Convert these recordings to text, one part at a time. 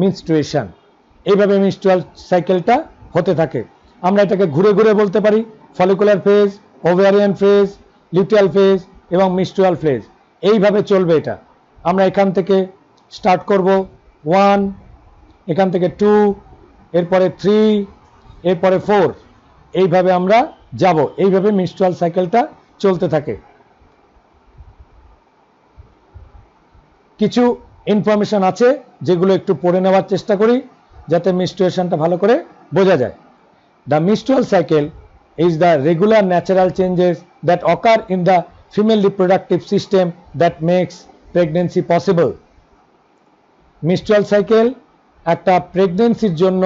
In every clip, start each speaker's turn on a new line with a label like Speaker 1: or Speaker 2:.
Speaker 1: Menstruation. এইভাবে menstrual সাইকেলটা হতে থাকে। আমরা এটাকে ঘুরে ঘুরে বলতে পারি follicular phase, ovarian phase, luteal phase এবং মিনস্ট্রুয়াল ফেজ। এইভাবে চলবে এটা। আমরা এখান থেকে স্টার্ট করব 1, এখান থেকে 2, এরপরে 3, এরপরে 4, এইভাবে আমরা যাব। এইভাবে মিনস্ট্রুয়াল সাইকেলটা চলতে থাকে। কিছু ইনফরমেশন আছে যেগুলো একটু পড়ে নেওয়ার চেষ্টা করি যাতে মিনস্ট্রুয়েশনটা ভালো করে বোঝা যায়। The menstrual cycle is the regular natural changes that occur in the female reproductive system that makes pregnancy possible. Menstrual cycle একটা প্রেগন্যান্সির জন্য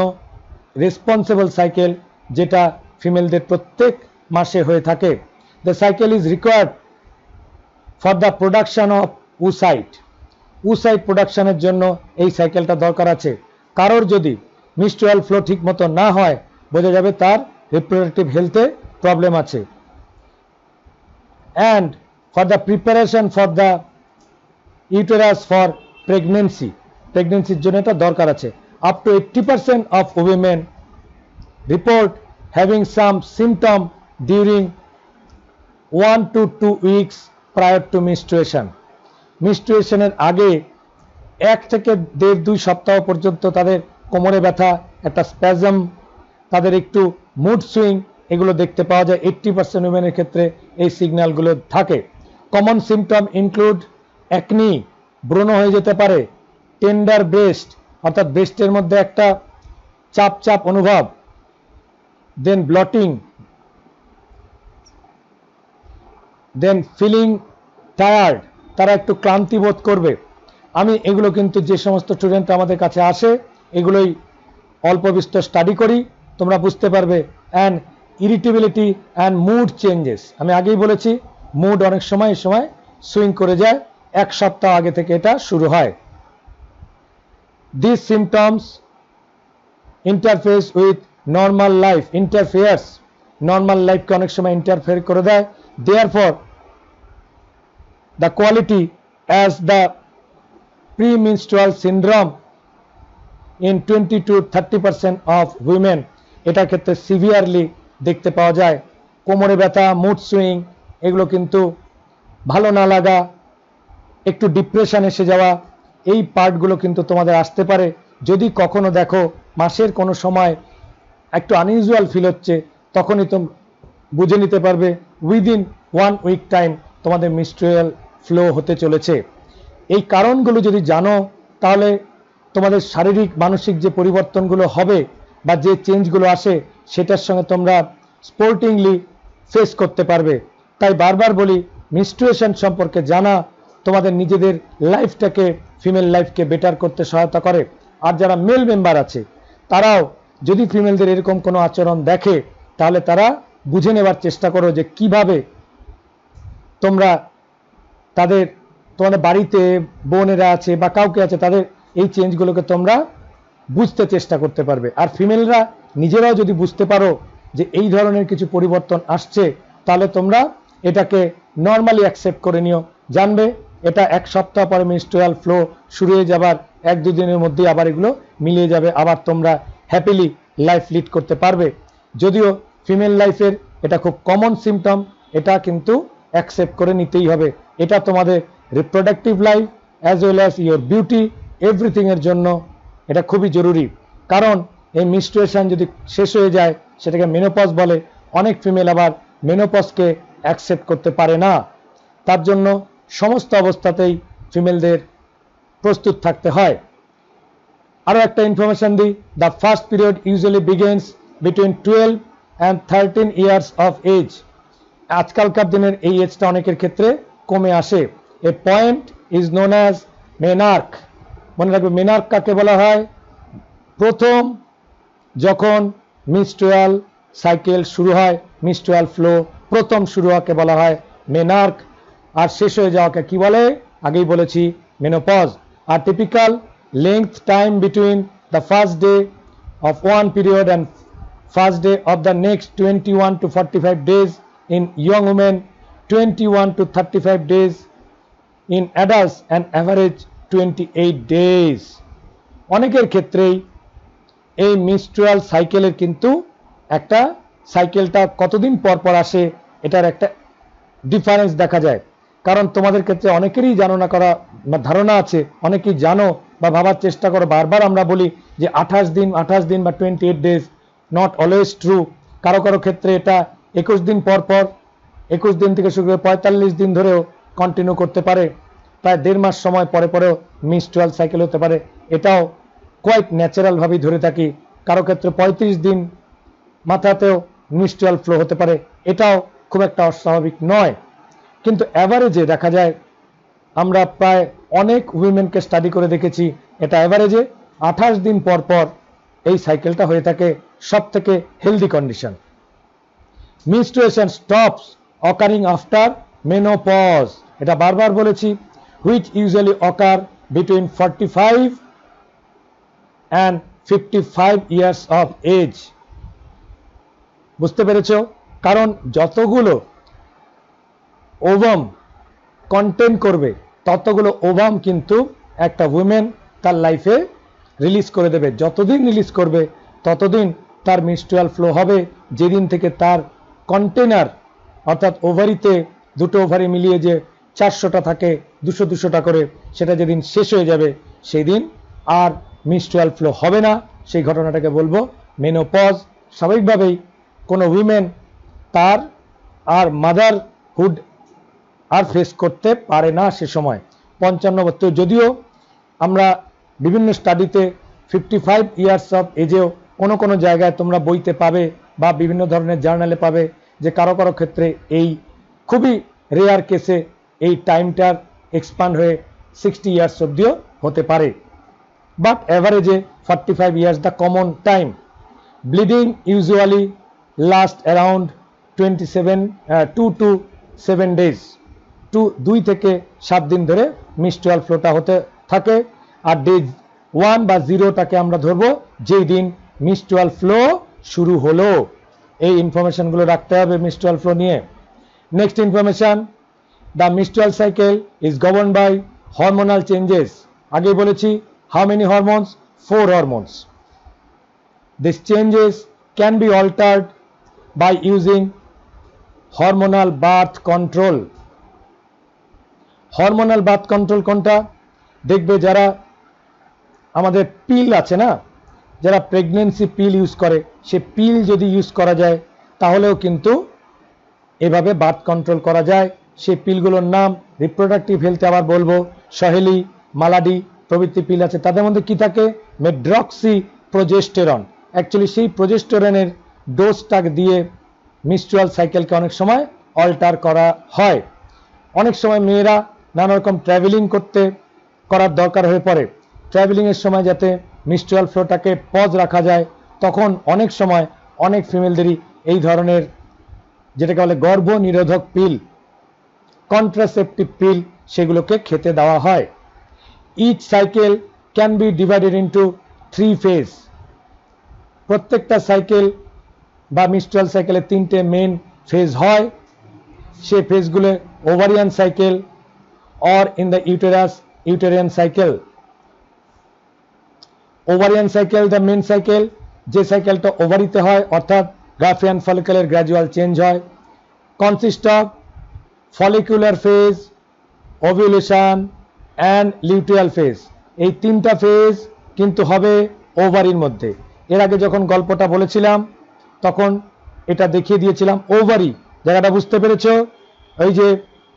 Speaker 1: রেসপন্সিবল সাইকেল, যেটা ফিমেলদের প্রত্যেক মাসে হয়ে থাকে। The cycle is required for the production of oocyte. oocyte প্রোডাকশনের জন্য এই সাইকেলটা দরকার আছে। কারোর যদি menstrual flow ঠিক মতো না হয়, বোঝা যাবে তার রিপ্রোডাক্টিভ হেলথে প্রবলেম আছে। And for the preparation for the uterus for pregnancy, প্রেগনেন্সির জন্য এটা দরকার আছে। Up to 80% of women report having some symptom during 1 to 2 weeks prior to menstruation. মিনস্ট্রুয়েশনের আগে 1 থেকে 1.5-2 সপ্তাহ পর্যন্ত তাদের কোমরে ব্যথা, একটা স্প্যাজম, তাদের একটু মুড সুইং, এগুলো দেখতে পাওয়া যায়। 80% উইমেনের ক্ষেত্রে এই সিগন্যালগুলো থাকে। কমন সিমটম ইনক্লুড অ্যাকনি, ব্রণ হয়ে যেতে পারে, টেন্ডার ব্রেস্ট অর্থাৎ ব্রেস্টের মধ্যে একটা চাপ চাপ অনুভব, দেন ব্লটিং, দেন ফিলিং টায়ার্ড, তারা একটু ক্লান্তি বোধ করবে। আমি এগুলো কিন্তু যে সমস্ত স্টুডেন্ট আমাদের কাছে আসে এগুলোই অল্প বিস্তর স্টাডি করি, তোমরা বুঝতে পারবে। And irritability and mood changes, আমি আগেই বলেছি মুড অনেক সময় সুইং করে যায়, 1 সপ্তাহ আগে থেকে এটা শুরু হয়। This symptoms interface with normal life, interferes, normal লাইফকে অনেক সময় ইন্টারফেয়ার করে দেয়। Therefore the quality as the premenstrual syndrome in 20 to 30% of women, এটার ক্ষেত্রে সিভিয়ারলি দেখতে পাওয়া যায়। কোমরে ব্যথা, মুড সুইং, এগুলো কিন্তু ভালো না লাগা, একটু ডিপ্রেশন এসে যাওয়া, এই পার্টগুলো কিন্তু তোমাদের আসতে পারে। যদি কখনো দেখো মাসের কোনো সময় একটু আনইউজুয়াল ফিল হচ্ছে, তখনই তো বুঝে নিতে পারবে উইদিন 1 উইক টাইম তোমাদের মিনস্ট্রুয়াল ফ্লো হতে চলেছে। এই কারণগুলো যদি জানো তাহলে তোমাদের শারীরিক মানসিক যে পরিবর্তনগুলো হবে বা যে চেঞ্জগুলো আসে সেটার সঙ্গে তোমরা স্পোর্টিংলি ফেস করতে পারবে। তাই বারবার বলি মিনস্ট্রুয়েশন সম্পর্কে জানা তোমাদের নিজেদের লাইফটাকে, ফিমেল লাইফকে বেটার করতে সহায়তা করে। আর যারা মেল মেম্বার আছে তারাও যদি ফিমেলদের এরকম কোনো আচরণ দেখে তাহলে তারা বুঝে নেবার চেষ্টা করো যে কিভাবে তোমরা তোমাদের বাড়িতে বোনেরা আছে বা কাউকে আছে তাদের এই চেঞ্জগুলোকে তোমরা বুঝতে চেষ্টা করতে পারবে। আর ফিমেলরা নিজেরাও যদি বুঝতে পারো যে এই ধরনের কিছু পরিবর্তন আসছে তাহলে তোমরা এটাকে নর্মালি অ্যাকসেপ্ট করে নিও। জানবে এটা 1 সপ্তাহ পরে মিনস্ট্রুয়াল ফ্লো শুরু হয়ে যাবার 1-2 দিনের মধ্যেই আবার এগুলো মিলিয়ে যাবে, আবার তোমরা হ্যাপিলি লাইফ লিড করতে পারবে। যদিও ফিমেল লাইফের এটা খুব কমন সিমটম, এটা কিন্তু অ্যাকসেপ্ট করে নিতেই হবে। এটা তোমাদের reproductive life as well as your beauty, everything এর জন্য এটা খুবই জরুরি। কারণ এই মিনস্ট্রুয়েশন যদি শেষ হয়ে যায় সেটাকে মেনোপজ বলে। অনেক ফিমেল আবার মেনোপজকে অ্যাকসেপ্ট করতে পারে না, তার জন্য সমস্ত অবস্থাতেই ফিমেলদের প্রস্তুত থাকতে হয়। আরও একটা ইনফরমেশন দিই, the first period usually begins between 12 and 13 years of age. আজকালকার দিনের এই এজটা অনেকের ক্ষেত্রে কমে আসে। A point is known as menarche. মনে রাখবে মেনার্ক কাকে বলা হয়? প্রথম যখন মিনস্ট্রুয়াল সাইকেল শুরু হয়, মিনস্ট্রুয়াল ফ্লো প্রথম শুরু হওয়াকে বলা হয় মেনার্ক, আর শেষ হয়ে যাওয়াকে কি বলে? আগেই বলেছি মেনোপজ। আর typical length time between the first day of one period and first day of the next 21 to 45 days in young women, 21 to 35 days in adults, and average 28 days. অনেকের ক্ষেত্রেই এই মিনস্ট্রুয়াল সাইকেলের কিন্তু একটা সাইকেলটা কতদিন পর পর আসে এটার একটা ডিফারেন্স দেখা যায়। কারণ তোমাদের ক্ষেত্রে অনেকেরই ধারণা আছে, অনেকেই জানো বা ভাবার চেষ্টা করো, বারবার আমরা বলি যে 28 দিন বা 28 ডেজ, নট অলওয়েজ ট্রু। কারো কারো ক্ষেত্রে এটা 21 দিন পর পর, 21 দিন থেকে শুরু করে 45 দিন ধরেও কন্টিনিউ করতে পারে, প্রায় 1.5 মাস সময় পরে পরেও মিনস্ট্রুয়াল সাইকেল হতে পারে। এটাও কোয়াইট ন্যাচারাল ভাবেই ধরে থাকি। কারো ক্ষেত্রে 35 দিন মাথাতেও মিনস্ট্রুয়াল ফ্লো হতে পারে, এটাও খুব একটা অস্বাভাবিক নয়। কিন্তু অ্যাভারেজে দেখা যায়, আমরা প্রায় অনেক উইমেনকে স্টাডি করে দেখেছি, এটা অ্যাভারেজে 28 দিন পর পর এই সাইকেলটা হয়ে থাকে, সব থেকে healthy condition. menstruation stops occurring after menopause, এটা বারবার বলেছি, which usually occur between 45 and 55 years of age। বুঝতে পেরেছো? কারণ যতগুলো ওভাম কন্টেন্ট করবে ততগুলো ওভাম কিন্তু একটা উইমেন তার লাইফে রিলিজ করে দেবে। যতদিন রিলিজ করবে ততদিন তার মিনস্ট্রুয়াল ফ্লো হবে। যেদিন থেকে তার কন্টেনার অর্থাৎ ওভারিতে, দুটো ওভারি মিলিয়ে যে 400টা থাকে, 200টা করে, সেটা যেদিন শেষ হয়ে যাবে সেই দিন আর মিনস্ট্রুয়াল ফ্লো হবে না। সেই ঘটনাটাকে বলবো মেনোপজ। স্বাভাবিকভাবেই কোনো উইমেন তার আর মাদারহুড আর ফেস করতে পারে না সে সময়। 55 বছর, যদিও আমরা বিভিন্ন স্টাডিতে 55 ইয়ার্স অফ এজেও কোনো জায়গায় তোমরা বইতে পাবে বা বিভিন্ন ধরনের জার্নালে পাবে যে কারো কারো ক্ষেত্রে এই খুবই রেয়ার কেসে এই টাইমটার এক্সপান্ড হয়ে 60 ইয়ার্স অবধিও হতে পারে। বাট অ্যাভারেজে 45 years the common time. Bleeding usually last around 2 to 7 days. 2 থেকে 7 দিন ধরে মিনস্ট্রুয়াল ফ্লোটা হতে থাকে। আর ডে 1 বা 0টাকে আমরা ধরবো যেই দিন মিনস্ট্রুয়াল ফ্লো শুরু হলো। এই ইনফরমেশনগুলো রাখতে হবে মিনস্ট্রুয়াল ফ্লো নিয়ে। Next information, the menstrual cycle is govern by hormonal changes. আগে বলেছি how many hormones? 4 hormones. This changes can be altered by using hormonal birth control. Hormonal birth control কোনটা? দেখবে যারা আমাদের পিল আছে না, যারা প্রেগনেন্সি পিল ইউজ করে, সে পিল যদি ইউজ করা যায় তাহলেও কিন্তু এভাবে বার্থ কন্ট্রোল করা যায়। সেই পিলগুলোর নাম রিপ্রোডাক্টিভ হেলথে আবার বলবো, সহেলি, মালাডি প্রভৃতি পিল আছে। তাদের মধ্যে কি থাকে? মেড্রক্সি প্রোজেস্টেরন। অ্যাকচুয়ালি সেই প্রোজেস্টেরনের ডোজটা দিয়ে মিনস্ট্রুয়াল সাইকেলকে অনেক সময় অল্টার করা হয়। অনেক সময় মেয়েরা নানা রকম ট্রাভেলিং করার দরকার হয়ে পড়ে। ট্রাভেলিংয়ের সময় যাতে মিনস্ট্রুয়াল ফ্লোটাকে পজ রাখা যায়, তখন অনেক সময় অনেক ফিমেলদেরই এই ধরনের যেটাকে বলে গর্ভ নিরোধক পিল, কন্ট্রাসেপটিভ পিল, সেগুলোকে খেতে দেওয়া হয়। Each cycle can be divided into 3 phase. প্রত্যেকটা সাইকেল বা মিনস্ট্রুয়াল সাইকেলে 3টে মেন ফেজ হয়। সেই ফেজগুলো ovarian cycle or in the uterus, uterine cycle. Ovarian cycle the main cycle, যে সাইকেলটা ওভারিতে হয় অর্থাৎ গ্রাফিয়ান ফলিকুলার গ্র্যাজুয়াল চেঞ্জ হয়। Consist of follicular phase, ovulation and luteal phase. এই 3টা ফেজ কিন্তু হবে ওভারির মধ্যে। এর আগে যখন গল্পটা বলেছিলাম তখন এটা দেখিয়ে দিয়েছিলাম। ওভারি জায়গাটা বুঝতে পেরেছো? ওই যে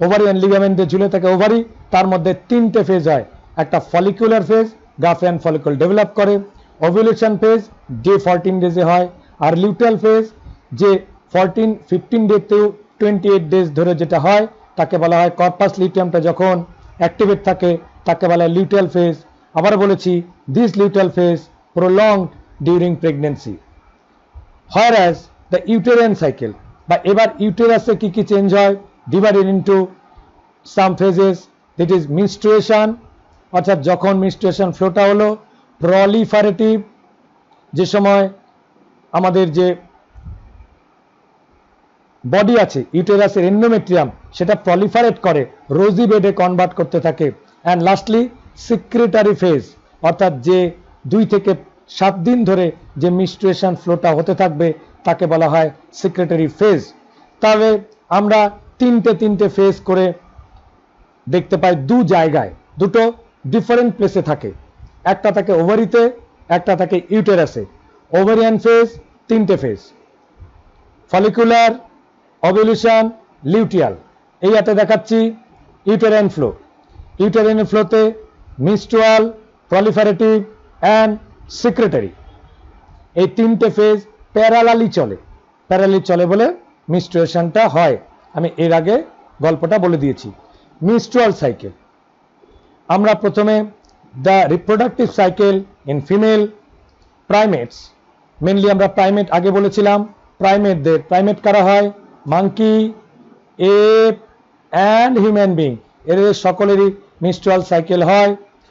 Speaker 1: ওভারিয়ান লিগামেন্ট দিয়ে ঝুলে থাকে ওভারি, তার মধ্যে 3টে ফেজ হয়। একটা follicular phase, Graafian follicle develop করে। ওভিউলেশন ফেজ ডে 14 ডেজে হয়। আর লিউটিয়াল ফেজ যে 15 ডে টু 28 ডেজ ধরে যেটা হয় তাকে বলা হয় কর্পাস লিউটিয়ামটা যখন অ্যাক্টিভেট থাকে তাকে বলা হয় লিউটিয়াল ফেজ। আবার বলেছি this luteal phase prolonged during pregnancy. whereas the uterine cycle বা এবার ইউটেরাসে কি কি চেঞ্জ হয়? divided into some phases, that is menstruation, অর্থাৎ যখন menstruation ফ্লোটা হলো, proliferative, যে সময় আমাদের যে বডি আছে ইউটেরাসের এন্ডোমেট্রিয়াম সেটা প্রলিফারেট করে, রোজি বেডে কনভার্ট করতে থাকে। অ্যান্ড লাস্টলি সিক্রেটারি ফেজ, অর্থাৎ যে 2 থেকে 7 দিন ধরে যে মেনস্ট্রুয়েশন ফ্লোটা হতে থাকবে তাকে বলা হয় সেক্রেটারি ফেজ। তবে আমরা তিনটে ফেজ করে দেখতে পাই দু জায়গায়, দুটো ডিফারেন্ট প্লেসে থাকে। একটা থাকে ওভারিতে, একটা থাকে ইউটেরাসে। ওভারিয়ান ফেজ 3টে ফেজ, ফলিকুলার, ওভুলেশন, লিউটিয়াল। এই হাতে দেখাচ্ছি ইউটেরাইন ফ্লো। ইউটেরাইন ফ্লোতে মেনস্ট্রুয়াল, প্রলিফারেটিভ অ্যান্ড সেক্রেটারি এই 3টে ফেজ প্যারালালি চলে বলে মেনস্ট্রুয়েশনটা হয়। আমি এর আগে গল্পটা বলে দিয়েছি। মেনস্ট্রুয়াল সাইকেল, আমরা প্রথমে the reproductive cycle in female primates, mainly আমরা প্রাইমেট আগে বলেছিলাম। প্রাইমেট কারা হয়? Monkey, ape and human being, এদের সকলেরই মেনস্ট্রুয়াল সাইকেল হয়,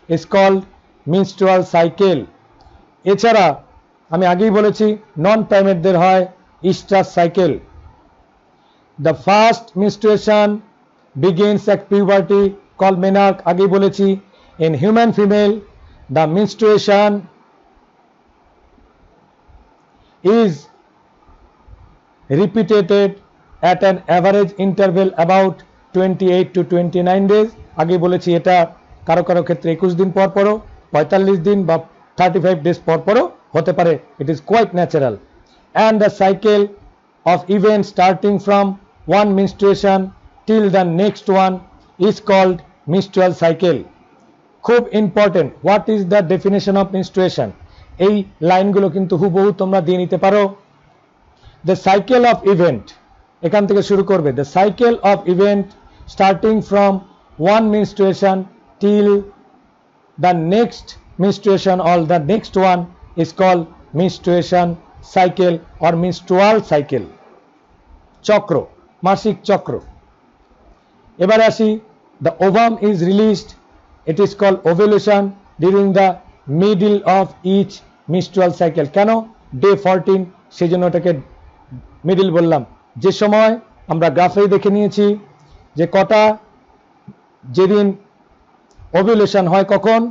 Speaker 1: ইজ কল্ড মেনস্ট্রুয়াল সাইকেল। এছাড়া আমি আগেই বলেছি নন প্রাইমেটদের হয় oestrous cycle. The first menstruation begins at puberty called menarche, আগেই বলেছি। in human female the menstruation is repeated at an average interval about 28 to 29 days, আগেই বলেছি। এটা কারো কারো ক্ষেত্রে 21 দিন পর পরও, 45 দিন বা 35 days পর পরও হতে পারে। it is quite natural, and the cycle of events starting from one menstruation till the next one is called menstrual cycle. খুব important, what is the definition of menstruation? এই লাইনগুলো কিন্তু হুবহু তোমরা দিয়ে নিতে পারো। দ্য সাইকেল অফ ইভেন্ট, এখান থেকে শুরু করবে। The cycle of event starting from one menstruation till the next menstruation or the next one is called menstruation cycle or menstrual cycle. চক্র, মাসিক চক্র। এবারে আসি, the ovum is released, it is called ovulation during the middle of each menstrual cycle. কেন day 14? সেই জন্য ওটাকে middle বললাম। যে সময় আমরা গ্রাফেই দেখে নিয়েছি যে কটা, যেদিন ওভুলেশন হয় কখন,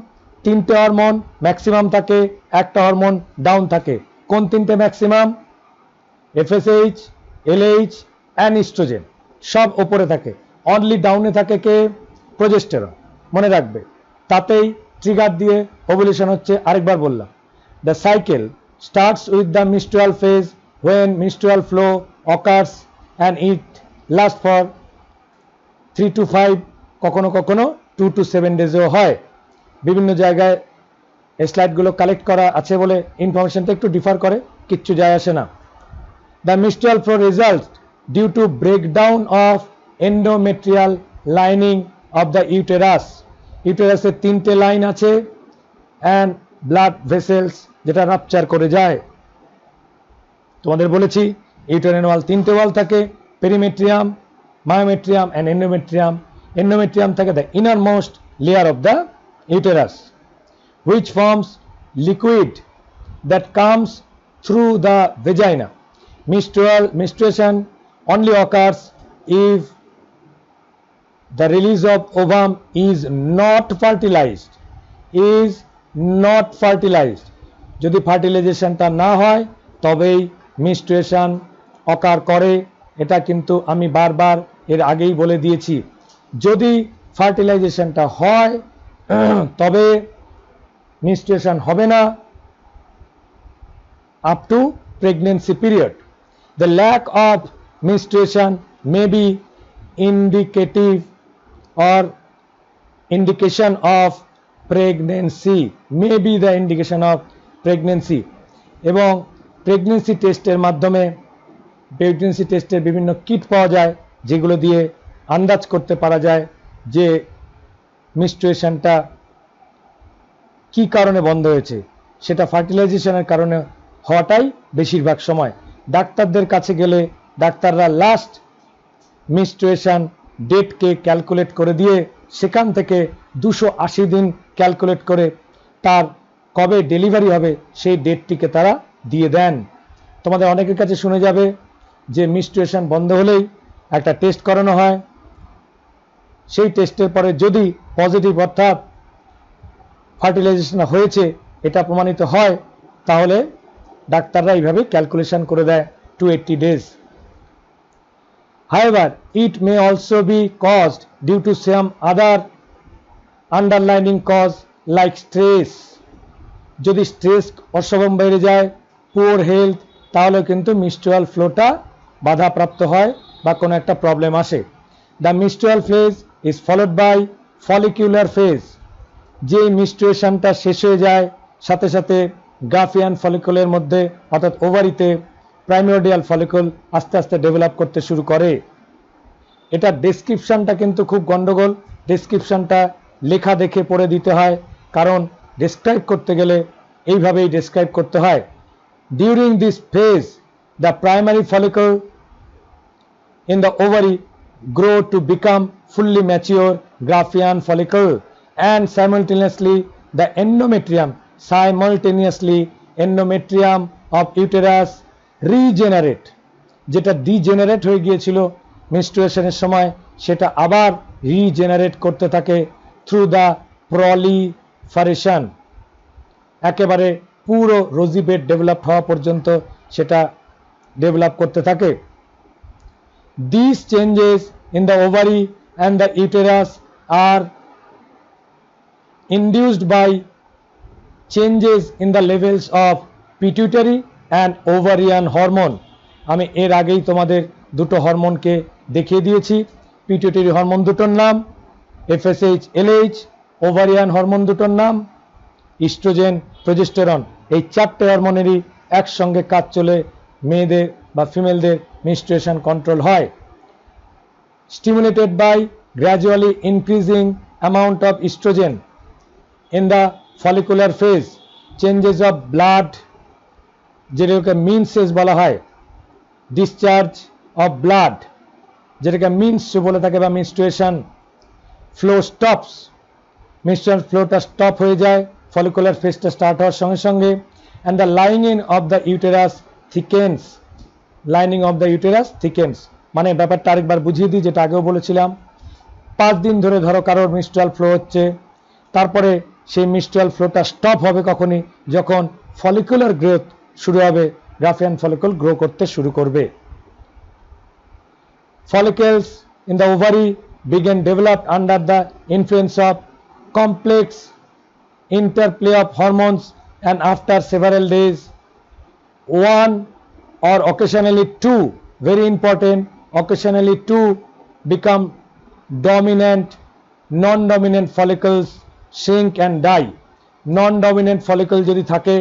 Speaker 1: 3টে হরমোন ম্যাক্সিমাম থাকে, একটা হরমোন ডাউন থাকে। কোন 3টে maximum? FSH, LH and estrogen সব ওপরে থাকে। অনলি ডাউনে থাকে কে? প্রোজেস্টেরন। মনে রাখবে, তাতেই ট্রিগার দিয়ে ওভুলেশন হচ্ছে। আরেকবার বললাম, the cycle starts with the menstrual phase when menstrual flow occurs and it lasts for 3 to 5, কখনো কখনো 2 to 7 ডেজও হয়। বিভিন্ন জায়গায় স্লাইডগুলো কালেক্ট করা আছে বলে ইনফরমেশনটা একটু ডিফার করে, কিচ্ছু যায় আসে না। The menstrual flow result due to breakdown of endometrial lining of the uterus. ইউটেরাসের 3টে লাইন আছে অ্যান্ড ব্লাড ভেসেলস, যেটা রাপচার করে যায়। তোমাদের বলেছি ইউটেরাইন ওয়াল 3টে ওয়াল থাকে, perimetrium, myometrium and endometrium. Endometrium থাকে the innermost layer of the uterus which forms liquid that comes through the vagina. Menstruation only occurs if the release of ovum is not fertilized. যদি ফার্টিলাইজেশনটা না হয় তবেই menstruation অকার করে। এটা কিন্তু আমি বারবার এর আগেই বলে দিয়েছি। যদি ফার্টিলাইজেশনটা হয় তবে মেনস্ট্রুয়েশন হবে না up to pregnancy period. The lack of menstruation may be indicative or indication of pregnancy, may be the indication of pregnancy. এবং প্রেগন্যান্সি টেস্টের মাধ্যমে, প্রেগন্যান্সি টেস্টের বিভিন্ন কিট পাওয়া যায় যেগুলো দিয়ে আন্দাজ করতে পারা যায় যে মেনস্ট্রুয়েশনটা কি কারণে বন্ধ হয়েছে। সেটা ফার্টিলাইজেশনের কারণে হওয়াটাই বেশিরভাগ সময়। ডাক্তারদের কাছে গেলে ডাক্তাররা লাস্ট মেনস্ট্রুয়েশন ডেটকে ক্যালকুলেট করে দিয়ে সেখান থেকে 280 দিন ক্যালকুলেট করে তার কবে ডেলিভারি হবে সেই ডেটটিকে তারা দিয়ে দেন। তোমাদের অনেকের কাছে শুনে যাবে যে মেনস্ট্রুয়েশন বন্ধ হলেই একটা টেস্ট করানো হয়, সেই টেস্টের পরে যদি পজিটিভ অর্থাৎ ফার্টিলাইজেশন হয়েছে এটা প্রমাণিত হয় তাহলে ডাক্তাররা এইভাবে ক্যালকুলেশন করে দেয় 280 days. However, it may also be caused due to some other underlying cause like stress. যদি স্ট্রেস অস্বাভাবিক বেড়ে যায়, পুয়ার হেলথ, তাহলে কিন্তু মিস্ট্রুয়াল ফ্লোটা বাধাপ্রাপ্ত হয় বা কোনো একটা প্রবলেম আসে। The menstrual phase is followed by follicular phase. যে মিস্ট্রুয়েশনটা শেষ হয়ে যায় সাথে সাথে গ্রাফিয়ান ফলিকুলের মধ্যে অর্থাৎ ওভারিতে প্রাইমোর্ডিয়াল ফলিকুল আস্তে আস্তে ডেভেলপ করতে শুরু করে। এটা ডেসক্রিপশনটা কিন্তু খুব গন্ডগোল, ডেসক্রিপশনটা লেখা দেখে পড়ে দিতে হয়, কারণ ডেসক্রাইব করতে গেলে এইভাবেই ডেসক্রাইব করতে হয়। During this phase the primary follicle in the ovary grow to become fully mature Graafian follicle, and simultaneously endometrium of uterus regenerate. যেটা ডিজেনারেট হয়ে গিয়েছিল মেনস্ট্রুয়েশনের সময় সেটা আবার রিজেনারেট করতে থাকে থ্রু দ্য প্রলিফারেশন। একেবারে পুরো রোজি বেড ডেভেলপ হওয়া পর্যন্ত সেটা ডেভেলপ করতে থাকে। These changes in the ovary and the uterus are induced by changes in the levels of pituitary and ovarian hormone. আমি এর আগেই তোমাদের দুটো হরমোনকে দেখিয়ে দিয়েছি। পিটুইটারি হরমোন দুটোর নাম FSH LH, ওভারিয়ান হরমোন দুটোর নাম ইস্ট্রোজেন প্রজেস্টেরন। এই চারটে হরমোনেরই একসঙ্গে কাজ চলে মেয়েদের বা ফিমেলদের মেনস্ট্রুয়েশন কন্ট্রোল হয়। Stimulated by gradually increasing amount of estrogen in the follicular phase, changes of blood যেটাকে মিনসেস বলা হয়, discharge of blood যেটাকে মিনস বলে থাকে বা মেনস্ট্রুয়েশন ফ্লো স্টপস, মেনস্ট্রুয়াল ফ্লোটা স্টপ হয়ে যায় ফলিকুলার ফেজটা স্টার্ট হওয়ার সঙ্গে সঙ্গে। and the lining of the uterus thickens, lining of the uterus thickens মানে ব্যাপারটা আরেকবার বুঝিয়ে দিই যেটা আগেও বলেছিলাম। 5 দিন ধরে ধরো কারোর মিনস্ট্রুয়াল ফ্লো হচ্ছে, তারপরে সেই মিনস্ট্রুয়াল ফ্লোটা স্টপ হবে কখনই, যখন ফলিকুলার গ্রোথ শুরু হবে, গ্রাফিয়ান ফলিকল গ্রো করতে শুরু করবে। Follicles in the ovary begin developed under the influence of complex interplay of hormones, and after several days one or occasionally two, very important, occasionally two become dominant. Non-dominant follicles shrink and die. Non-dominant follicle যদি থাকে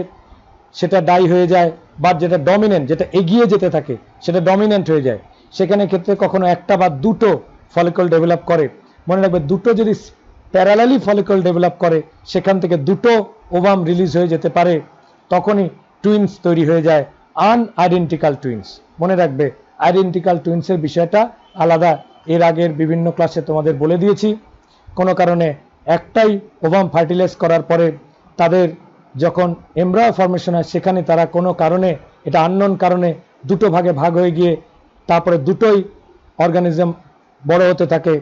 Speaker 1: সেটা die হয়ে যায়, বা যেটা dominant যেটা এগিয়ে যেতে থাকে সেটা ডমিনেন্ট হয়ে যায়। সেখানে ক্ষেত্রে কখনো একটা বা দুটো ফলিকল ডেভেলপ করে। মনে রাখবে দুটো যদি প্যারালালি ফলিকল ডেভেলপ করে সেখান থেকে দুটো ওভাম রিলিজ হয়ে যেতে পারে, তখনই টুইন্স তৈরি হয়ে যায়, আনআইডেন্টিক্যাল টুইন্স। মনে রাখবে আইডেন্টিক্যাল টুইন্সের বিষয়টা আলাদা, এর আগের বিভিন্ন ক্লাসে তোমাদের বলে দিয়েছি। কোনো কারণে একটাই ওভাম ফার্টিলাইজ করার পরে তাদের যখন এমব্রায়ো ফর্মেশন হয় সেখানে তারা কোনো কারণে, এটা আননোন কারণে দুটো ভাগে ভাগ হয়ে গিয়ে তারপরে দুটোই অর্গানিজম বড় হতে থাকে,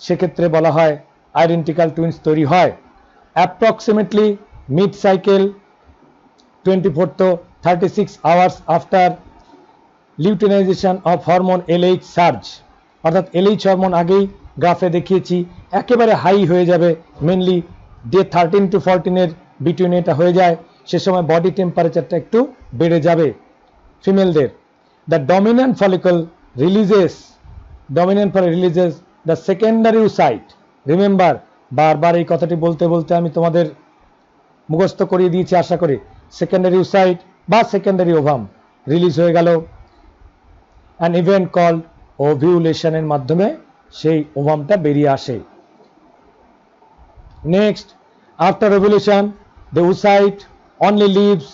Speaker 1: সেক্ষেত্রে বলা হয় আইডেন্টিক্যাল টুইন্স তৈরি হয়। Approximately mid cycle 24 to 36 hours after luteinization of hormone LH surge, অর্থাৎ LH হরমোন আগেই গ্রাফে দেখিয়েছি একেবারে হাই হয়ে যাবে, মেনলি ডে 13 to 14 এর বিটুইন এটা হয়ে যায়, সে সময় বডি টেম্পারেচারটা একটু বেড়ে যাবে ফিমেলদের। The dominant follicle releases the secondary oocyte. Remember, বারবার এই কথাটি বলতে বলতে আমি তোমাদের মুখস্থ করিয়ে দিয়েছি আশা করি। সেকেন্ডারি ওসাইট বা সেকেন্ডারি ওভাম রিলিজ হয়ে গেল, অ্যান ইভেন্ট কল্ড ওভিউলেশনের মাধ্যমে সেই ওভামটা বেরিয়ে আসে। Next, after ovulation the oocyte only lives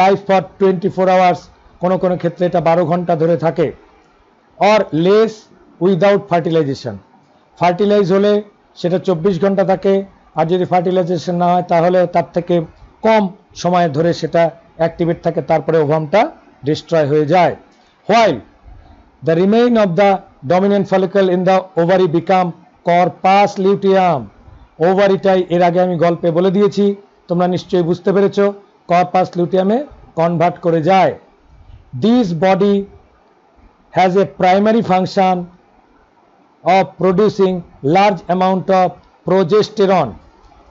Speaker 1: life for 24 hours, কোনো কোনো ক্ষেত্রে এটা 12 ঘন্টা ধরে থাকে, or less without fertilization. Fertilize হলে সেটা 24 ঘন্টা থাকে, আর যদি ফার্টিলাইজেশন না হয় তাহলে তার থেকে কম সময় ধরে সেটা অ্যাক্টিভেট থাকে, তারপরে ওভামটা ডিস্ট্রয় হয়ে যায়। While the remain of the dominant follicle in the ovary become corpus luteum. ওভারিটাই এর আগে আমি গল্পে বলে দিয়েছি, তোমরা নিশ্চয়ই বুঝতে পেরেছো কর্পাস লুটিয়ামে কনভার্ট করে যায়। This body has a primary function of producing large amount of progesterone.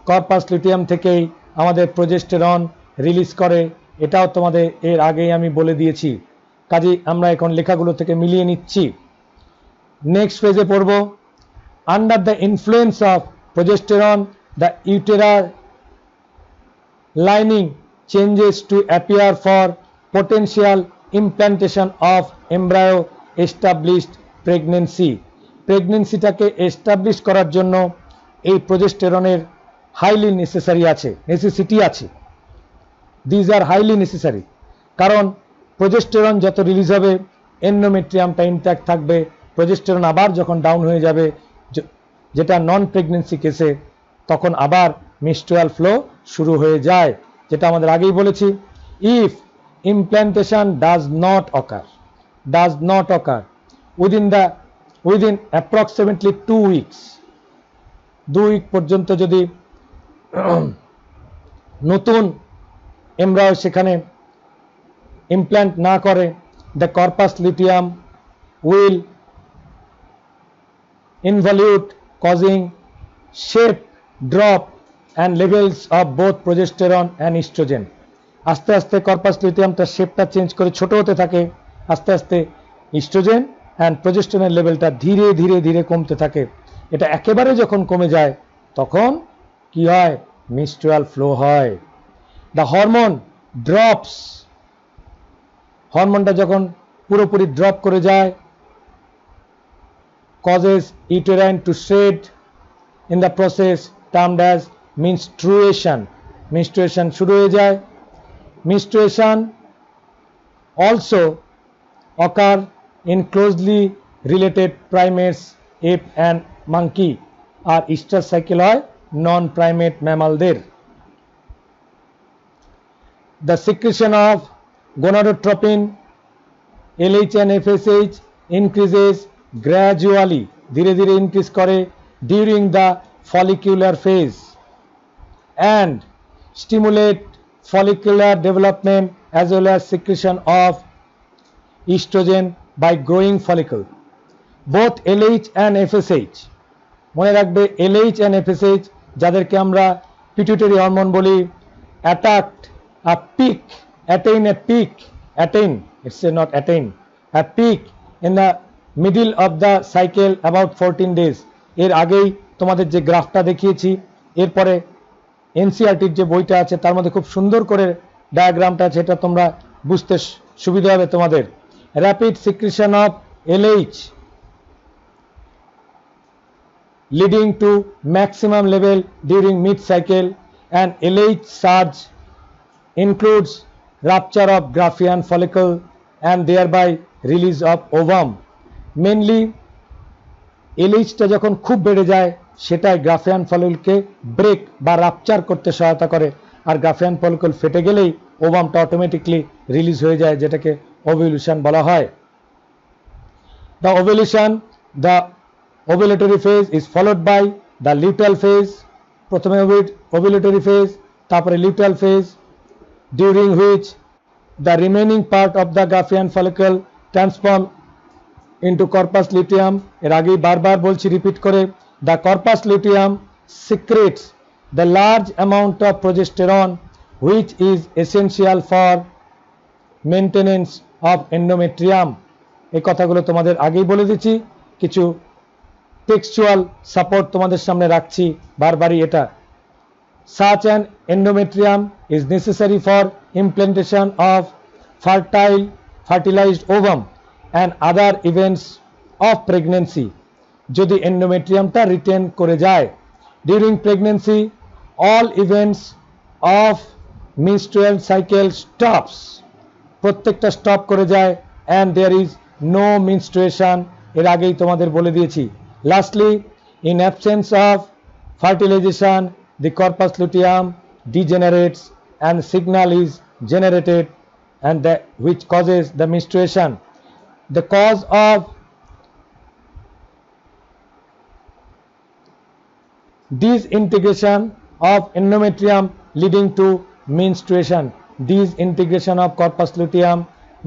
Speaker 1: Corpus luteum থেকেই আমাদের প্রোজেস্টেরন রিলিজ করে, এটাও তোমাদের এর আগেই আমি বলে দিয়েছি। কাজেই আমরা এখন লেখাগুলো থেকে মিলিয়ে নিচ্ছি। নেক্সট পেজে পড়ব। Under the influence of progesterone the ইউটেরার lining changes to appear for potential implantation of embryo established pregnancy. প্রেগনেন্সিটাকে এস্টাবলিশ করার জন্য এই প্রোজেস্টেরনের হাইলি নেসেসিটি আছে। দিজ আর হাইলি নেসেসারি, কারণ প্রোজেস্টেরন যত রিলিজ হবে এন্ডোমেট্রিয়ামটা ইনট্যাক্ট থাকবে। প্রোজেস্টেরন আবার যখন ডাউন হয়ে যাবে, যেটা নন প্রেগনেন্সি কেসে, তখন আবার মেনস্ট্রুয়াল ফ্লো শুরু হয়ে যায়, যেটা আমাদের আগেই বলেছি। If implantation does not occur within approximately 2 weeks, 2 week পর্যন্ত যদি নতুন এমব্রায়ো সেখানে ইমপ্ল্যান্ট না করে, the corpus luteum will involute causing shape drop and levels of both progesterone and estrogen. আস্তে আস্তে কর্পাস লুটিয়ামটা শেপটা চেঞ্জ করে ছোট হতে থাকে, আস্তে আস্তে ইস্ট্রোজেন অ্যান্ড প্রোজেস্টেরনের লেভেলটা ধীরে ধীরে ধীরে কমতে থাকে। এটা একেবারে যখন কমে যায় তখন কি হয়? মেনস্ট্রুয়াল ফ্লো হয়। দ্য হরমোন ড্রপস, হরমোনটা যখন পুরোপুরি ড্রপ করে যায়, causes uterine to shed, in the process termed as menstruation. menstruation শুরু হয়ে যায়। menstruation also occur in closely related primates, ape and monkey, R easter cycle হয় non primate mammalদের। the secretion of gonadotropin, LH and FSH increases gradually, ধীরে ধীরে increase করে during the follicular phase and stimulate follicular development as well as secretion of estrogen by growing follicle. Both LH and FSH, মনে রাখবে LH and FSH যাদেরকে আমরা pituitary hormone বলি, attain a peak, it's not attain, a peak in the middle of the cycle about 14 days. এর আগেই তোমাদের যে গ্রাফটা দেখিয়েছি, এরপরে এনসিআরটির যে বইটা আছে তার মধ্যে খুব সুন্দর করে ডায়াগ্রামটা আছে, এটা তোমরা বুঝতে সুবিধা হবে তোমাদের। Rapid secretion of LH leading to maximum level during mid cycle, and LH surge includes rupture of Graafian follicle and thereby release of ovum. Mainly LH-টা যখন খুব বেড়ে যায় সেটাই গ্রাফিয়ান ফলিকলকে ব্রেক বা রাপচার করতে সহায়তা করে, আর গ্রাফিয়ান ফলিকল ফেটে গেলেই ওভামটা অটোমেটিকলি রিলিজ হয়ে যায়, যেটাকে ওভুলেশন বলা হয়। The ovulatory phase is followed by the luteal phase. প্রথমে ovulatory phase, তারপরে luteal phase, during which the remaining part of the Graafian follicle transform into corpus luteum. এর আগেই বারবার বলছি রিপিট করে, the corpus luteum secretes the large amount of progesterone which is essential for maintenance of endometrium. এই কথাগুলো তোমাদের আগেই বলে দিচ্ছি, কিছু টেক্সচুয়াল সাপোর্ট তোমাদের সামনে রাখছি বারবারই এটা। Such an endometrium is necessary for implantation of fertilized ovum and other events of pregnancy. যদি এন্ডোমেট্রিয়ামটা রিটেন করে যায় during pregnancy, all events of menstrual cycle stops, প্রত্যেকটা স্টপ করে যায়, and there is no menstruation, এর আগেই তোমাদের বলে দিয়েছি। Lastly, in absence of fertilization, the corpus luteum degenerates and signal is generated, and which causes the menstruation. The cause of disintegration of endometrium leading to menstruation, disintegration of corpus luteum,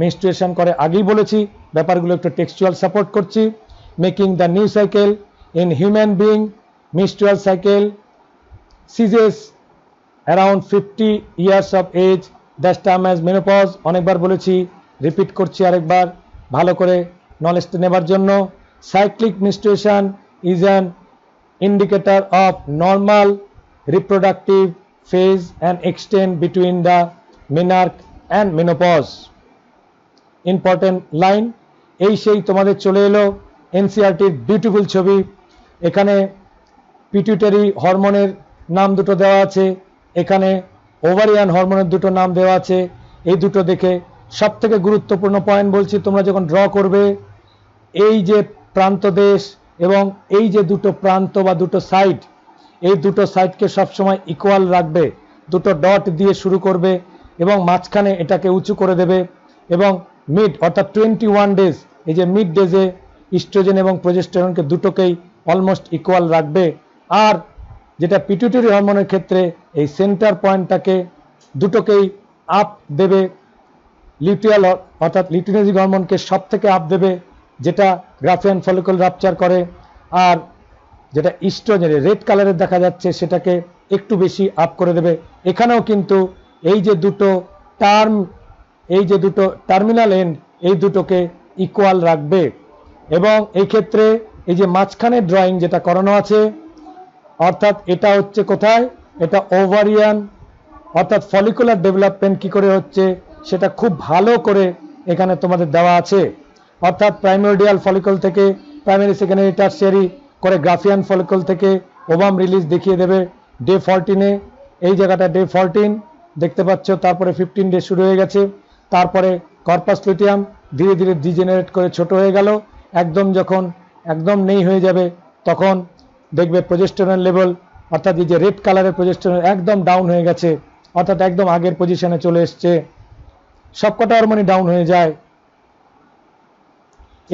Speaker 1: menstruation করে আগেই বলেছি, ব্যাপারগুলো একটু textual support করছি। Making the new cycle in human being, menstrual cycle ceases around 50 years of age, that's term as menopause। অনেকবার বলেছি, repeat করছি আরেকবার ভালো করে নলেজটা নেবার জন্য। Cyclic menstruation is an indicator of normal reproductive phase and extend between the menarche and menopause। Important line, এই সেই তোমাদের চলে এলো এনসিআরটির বিউটিফুল ছবি। এখানে পিটুইটারি হরমোনের নাম দুটো দেওয়া আছে, এখানে ওভারিয়ান হরমোনের দুটো নাম দেওয়া আছে। এই দুটো দেখে সব থেকে গুরুত্বপূর্ণ পয়েন্ট বলছি, তোমরা যখন ড্র করবে এই যে প্রান্ত দেশ এবং এই যে দুটো প্রান্ত বা দুটো সাইড, এই দুটো সাইডকে সবসময় ইকুয়াল রাখবে, দুটো ডট দিয়ে শুরু করবে এবং মাঝখানে এটাকে উঁচু করে দেবে এবং মিড অর্থাৎ 21 ডেজ, এই যে মিড ডেজে ইস্ট্রোজেন এবং প্রোজেস্টেরনকে দুটোকেই অলমোস্ট ইকুয়াল রাখবে। আর যেটা পিটুইটারি হরমোনের ক্ষেত্রে এই সেন্টার পয়েন্টটাকে দুটোকেই আপ দেবে, লিউটিয়াল অর্থাৎ লিউটিনেজিক হরমোনকে সব থেকে আপ দেবে, যেটা গ্রাফিয়ান ফলিকল রাপচার করে। আর যেটা ইস্ট্রোজেন রেড কালারের দেখা যাচ্ছে সেটাকে একটু বেশি আপ করে দেবে। এখানেও কিন্তু এই যে দুটো টার্ম, এই যে দুটো টার্মিনাল এন্ড, এই দুটোকে ইকুয়াল রাখবে। এবং এই ক্ষেত্রে এই যে মাঝখানে ড্রয়িং যেটা করানো আছে, অর্থাৎ এটা হচ্ছে কোথায়, এটা ওভারিয়ান অর্থাৎ ফলিকুলার ডেভেলপমেন্ট কি করে হচ্ছে সেটা খুব ভালো করে এখানে তোমাদের দেওয়া আছে। অর্থাৎ প্রাইমোরডিয়াল ফলিকল থেকে প্রাইমারি সেকেন্ডারি টারশিয়ারি করে গ্রাফিয়ান ফলিকল থেকে ওভাম রিলিজ দেখিয়ে দেবে ডে 14-এ। এই জায়গাটা ডে 14 দেখতে পাচ্ছ, তারপরে 15 ডে শুরু হয়ে গেছে। তারপরে কর্পাস লুটিয়াম ধীরে ধীরে ডিজেনারেট করে ছোট হয়ে গেল, একদম যখন একদম নেই হয়ে যাবে তখন দেখবে প্রোজেস্টেরন লেভেল অর্থাৎ এই যে রেড কালারের প্রোজেস্টেরন একদম ডাউন হয়ে গেছে, অর্থাৎ একদম আগের পজিশনে চলে এসছে, সবকটা হরমোনই ডাউন হয়ে যায়।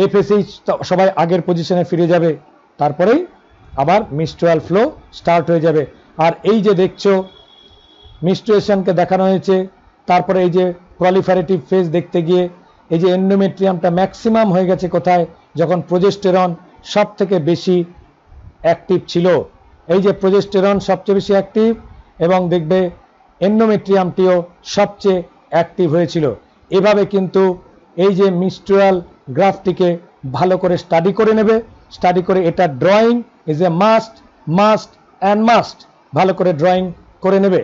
Speaker 1: এফএসএইচ সবাই আগের পজিশনে ফিরে যাবে, তারপরেই আবার মেনস্ট্রুয়াল ফ্লো স্টার্ট হয়ে যাবে। আর এই যে দেখছো মেনস্ট্রুয়েশনকে দেখানো হয়েছে, তারপরে এই যে প্রলিফারেটিভ ফেজ দেখতে গিয়ে এই যে এন্ডোমেট্রিয়ামটা ম্যাক্সিমাম হয়ে গেছে কোথায়, যখন প্রোজেস্টেরন সব থেকে বেশি অ্যাক্টিভ ছিল। এই যে প্রোজেস্টেরন সবচেয়ে বেশি অ্যাক্টিভ এবং দেখবে এন্ডোমেট্রিয়ামটিও সবচেয়ে অ্যাক্টিভ হয়েছিল। এভাবে কিন্তু এই যে মেনস্ট্রুয়াল গ্রাফটিকে ভালো করে স্টাডি করে নেবে, স্টাডি করে এটা drawing is a must must and must, ভালো করে ড্রয়িং করে নেবে।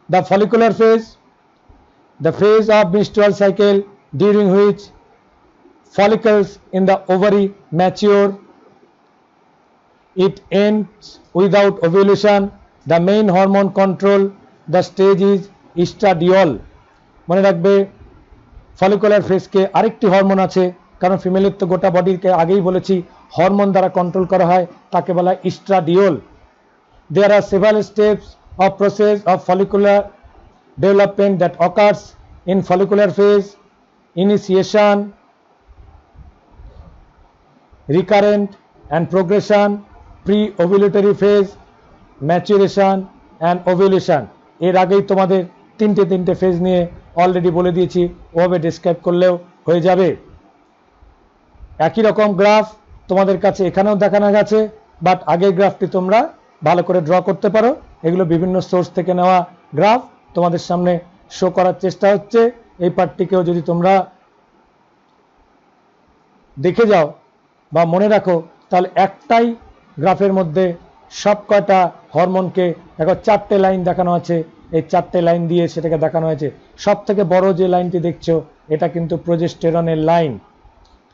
Speaker 1: The follicular phase, the phase of menstrual cycle during which follicles in the ovary mature, it ends without ovulation, the main hormone control the stage is estradiol। মনে রাখবে follicular ফেজকে আরেকটি hormone আছে, কারণ ফিমেলের তো গোটা বডিকে আগেই বলেছি হরমোন দ্বারা কন্ট্রোল করা হয়, তাকে বলা হয় oestradiol. There are several steps of process of follicular development that occurs in follicular phase: initiation, recurrent and progression, pre-ovulatory phase, maturation and ovulation। এর আগেই তোমাদের তিনটে ফেজ নিয়ে অলরেডি বলে দিয়েছি, ওভাবে ডিসক্রাইব করলেও হয়ে যাবে। একই রকম গ্রাফ তোমাদের কাছে এখানেও দেখানো গেছে, বাট আগের গ্রাফটি তোমরা ভালো করে ড্র করতে পারো। এগুলো বিভিন্ন সোর্স থেকে নেওয়া গ্রাফ তোমাদের সামনে শো করার চেষ্টা হচ্ছে। এই পার্টটিকেও যদি তোমরা দেখে যাও বা মনে রাখো, তাহলে একটাই গ্রাফের মধ্যে সব কয়টা হরমোনকে দেখো 4টে লাইন দেখানো আছে, এই 4টে লাইন দিয়ে সেটাকে দেখানো হয়েছে। সব থেকে বড় যে লাইনটি দেখছো এটা কিন্তু প্রোজেস্টেরনের লাইন।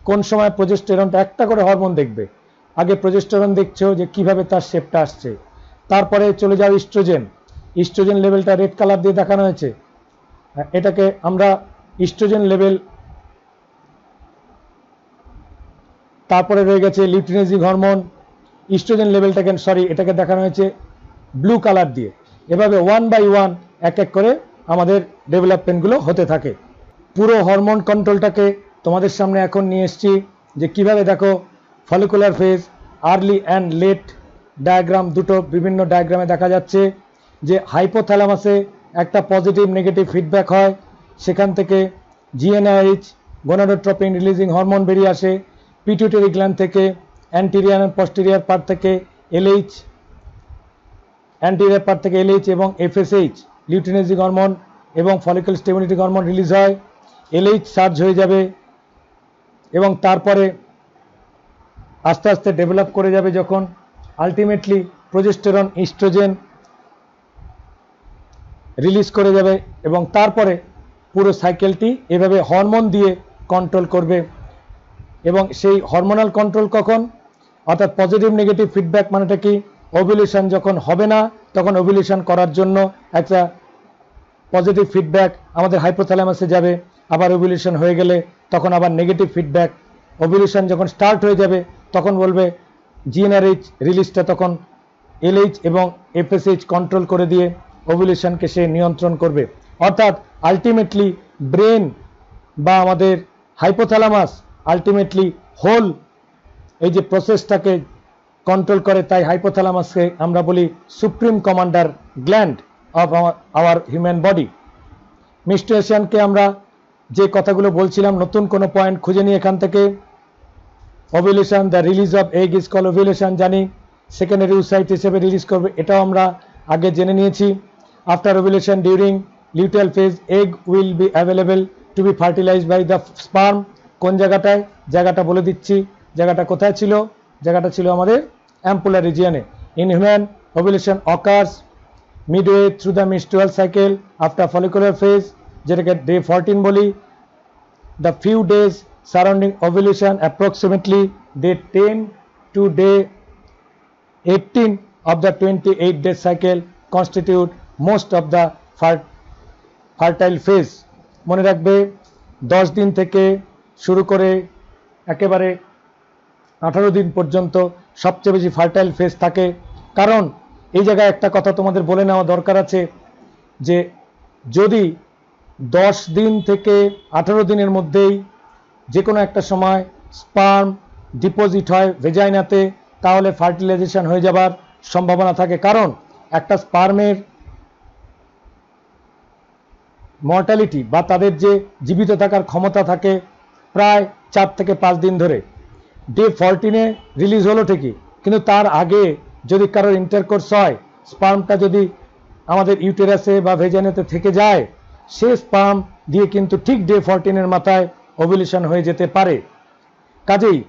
Speaker 1: কোন সময় প্রোজেস্টেরনটা একটা করে হরমোন দেখবে, আগে প্রোজেস্টেরন দেখছো যে কিভাবে তার শেপটা আসছে, তারপরে চলে যাও ইস্ট্রোজেন, ইস্ট্রোজেন লেভেলটা রেড কালার দিয়ে দেখানো হয়েছে, এটাকে আমরা ইস্ট্রোজেন লেভেল। তারপরে রয়ে গেছে লিউটিনেজিক হরমোন, ইস্ট্রোজেন লেভেলটাকে এটাকে দেখানো হয়েছে ব্লু কালার দিয়ে। এভাবে 1 বাই 1 এক এক করে আমাদের ডেভেলপমেন্টগুলো হতে থাকে। পুরো হরমোন কন্ট্রোলটাকে তোমাদের সামনে এখন নিয়ে এসেছি যে কিভাবে দেখো follicular phase early and let diagram দুটো বিভিন্ন ডায়াগ্রামে দেখা যাচ্ছে। যে হাইপোথ্যালামাসে একটা পজিটিভ নেগেটিভ ফিডব্যাক হয়, সেখান থেকে জিএনআরএইচ গোনাডোট্রপিন রিলিজিং হরমোন বেরিয়ে আসে, পিটুইটারি গ্ল্যান্ড থেকে অ্যান্টেরিয়র অ্যান্ড পস্টেরিয়র পার্ট থেকে এলএইচ, অ্যান্টেরিয়র পার্ট থেকে এলএইচ এবং এফএসএইচ লিউটিনাইজিং হরমোন এবং ফলিকল স্টিমুলেটিং হরমোন রিলিজ হয়। এলএইচ সার্জ হয়ে যাবে এবং তারপরে আস্তে আস্তে ডেভেলপ করে যাবে, যখন আলটিমেটলি প্রোজেস্টেরন ইস্ট্রোজেন রিলিজ করে যাবে এবং তারপরে পুরো সাইকেলটি এভাবে হরমোন দিয়ে কন্ট্রোল করবে। এবং সেই হরমোনাল কন্ট্রোল কখন, অর্থাৎ পজিটিভ নেগেটিভ ফিডব্যাক মানেটা কি, ওভুলেশন যখন হবে না তখন ওভুলেশন করার জন্য একটা পজিটিভ ফিডব্যাক আমাদের হাইপোথ্যালামাসে যাবে, আবার ওভুলেশন হয়ে গেলে তখন আবার নেগেটিভ ফিডব্যাক, ওভুলেশন যখন স্টার্ট হয়ে যাবে তখন বলবে জিএনআরএইচ রিলিজটা তখন এলএইচ এবং এফএসএইচ কন্ট্রোল করে দিয়ে ওভুলেশনকে সে নিয়ন্ত্রণ করবে। অর্থাৎ আলটিমেটলি ব্রেন বা আমাদের হাইপোথ্যালামাস আলটিমেটলি হোল এই যে প্রসেসটাকে কন্ট্রোল করে, তাই হাইপোথ্যালামাসকে আমরা বলি supreme commander gland of our human body. মেনস্ট্রুয়েশনকে আমরা যে কথাগুলো বলছিলাম, নতুন কোনো পয়েন্ট খুঁজে নিয়ে এখান থেকে, ovulation the release of egg is call ovulation জানি, সেকেন্ডারি ওসাইট হিসেবে রিলিজ করবে এটাও আমরা আগে জেনে নিয়েছি। After ovulation during luteal phase egg will be available to be fertilized by the sperm. কোন জায়গাটায়, জায়গাটা বলে দিচ্ছি, জায়গাটা কোথায় ছিল, জায়গাটা ছিল আমাদের অ্যাম্পুলার রিজিয়নে। In human ovulation occurs midway through the menstrual cycle after follicular phase, যেটাকে ডে 14 বলি। The few days surrounding ovulation approximately day 10 to day 18 of the 28 day cycle constitute most of the fertile phase। মনে রাখবে 10 দিন থেকে শুরু করে একেবারে 18 দিন পর্যন্ত সবচেয়ে বেশি ফার্টাইল ফেজ থাকে। কারণ এই জায়গায় একটা কথা তোমাদের বলে নেওয়া দরকার আছে যে যদি 10 দিন থেকে 18 দিনের মধ্যেই যে কোনো একটা সময় স্পার্ম ডিপোজিট হয় ভেজাইনাতে, তাহলে ফার্টিলাইজেশন হয়ে যাবার সম্ভাবনা থাকে। কারণ একটা স্পার্মের মর্টালিটি বা তাদের যে জীবিত থাকার ক্ষমতা থাকে প্রায় 4 থেকে 5 দিন ধরে। ডে 14-এ রিলিজ হলো ঠিকই, কিন্তু তার আগে যদি কারোর ইন্টারকোর্স হয়, স্পার্মটা যদি আমাদের ইউটেরাসে বা ভেজাইনাতে থেকে যায়, সে স্পার্ম দিয়ে কিন্তু ঠিক ডে 14-এর মাথায় ওভুলেশন হয়ে যেতে পারে। কাজেই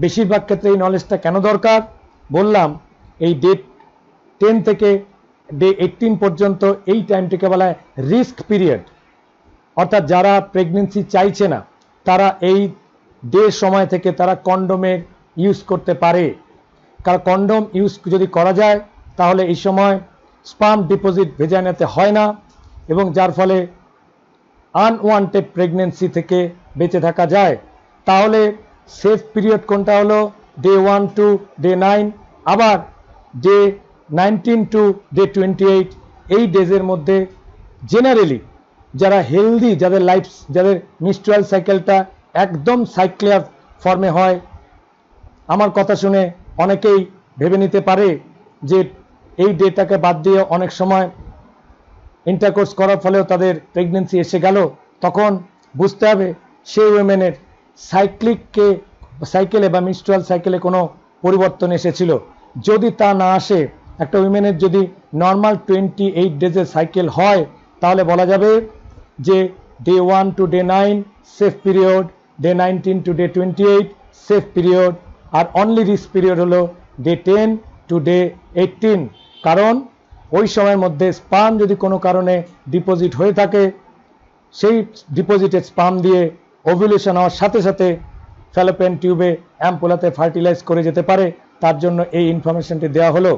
Speaker 1: বেশিরভাগ ক্ষেত্রে এই নলেজটা কেন দরকার বললাম, এই ডে 10 থেকে ডে 18 পর্যন্ত এই টাইমটিকে বলা হয় রিস্ক পিরিয়ড। অর্থাৎ যারা প্রেগনেন্সি চাইছে না তারা এই ডে সময় থেকে তারা কন্ডোমের ইউজ করতে পারে। কারণ কন্ডোম ইউজ যদি করা যায় তাহলে এই সময় স্পার্ম ডিপোজিট ভেজাইনাতে হয় না এবং যার ফলে আনওয়ান্টেড প্রেগনেন্সি থেকে বেঁচে থাকা যায়। তাহলে সেফ পিরিয়ড কোনটা হলো ডে 1 to ডে 9, আবার ডে 19 to ডে 28। এই ডেজের মধ্যে জেনারেলি যারা হেলদি, যাদের লাইফ, যাদের মেনস্ট্রুয়াল সাইকেলটা একদম সাইক্লিয়ার ফর্মে হয়, আমার কথা শুনে অনেকেই ভেবে নিতে পারে যে এই ডেটাকে বাদ দিয়ে অনেক সময় ইন্টারকোর্স করার ফলেও তাদের প্রেগনেন্সি এসে গেল, তখন বুঝতে হবে সেই উইমেনের সাইকেলে বা মেনস্ট্রুয়াল সাইকেলে কোনো পরিবর্তন এসেছিল। যদি তা না আসে, একটা উইমেনের যদি নর্মাল 28 ডেজের সাইকেল হয়, তাহলে বলা যাবে যে day 1 to day 9 safe period, day 19 to day 28 safe period, আর অনলি রিস্ক পিরিয়ড হলো ডে 10 to ডে 18। কারণ ওই সময়ের মধ্যে স্পার্ম যদি কোনো কারণে ডিপোজিট হয়ে থাকে, সেই ডিপোজিটেড স্পার্ম দিয়ে ওভুলেশন হওয়ার সাথে সাথে ফ্যালোপিয়ান টিউবে অ্যাম্পুলাতে ফার্টিলাইজ করে যেতে পারে। তার জন্য এই ইনফরমেশনটি দেওয়া হলো।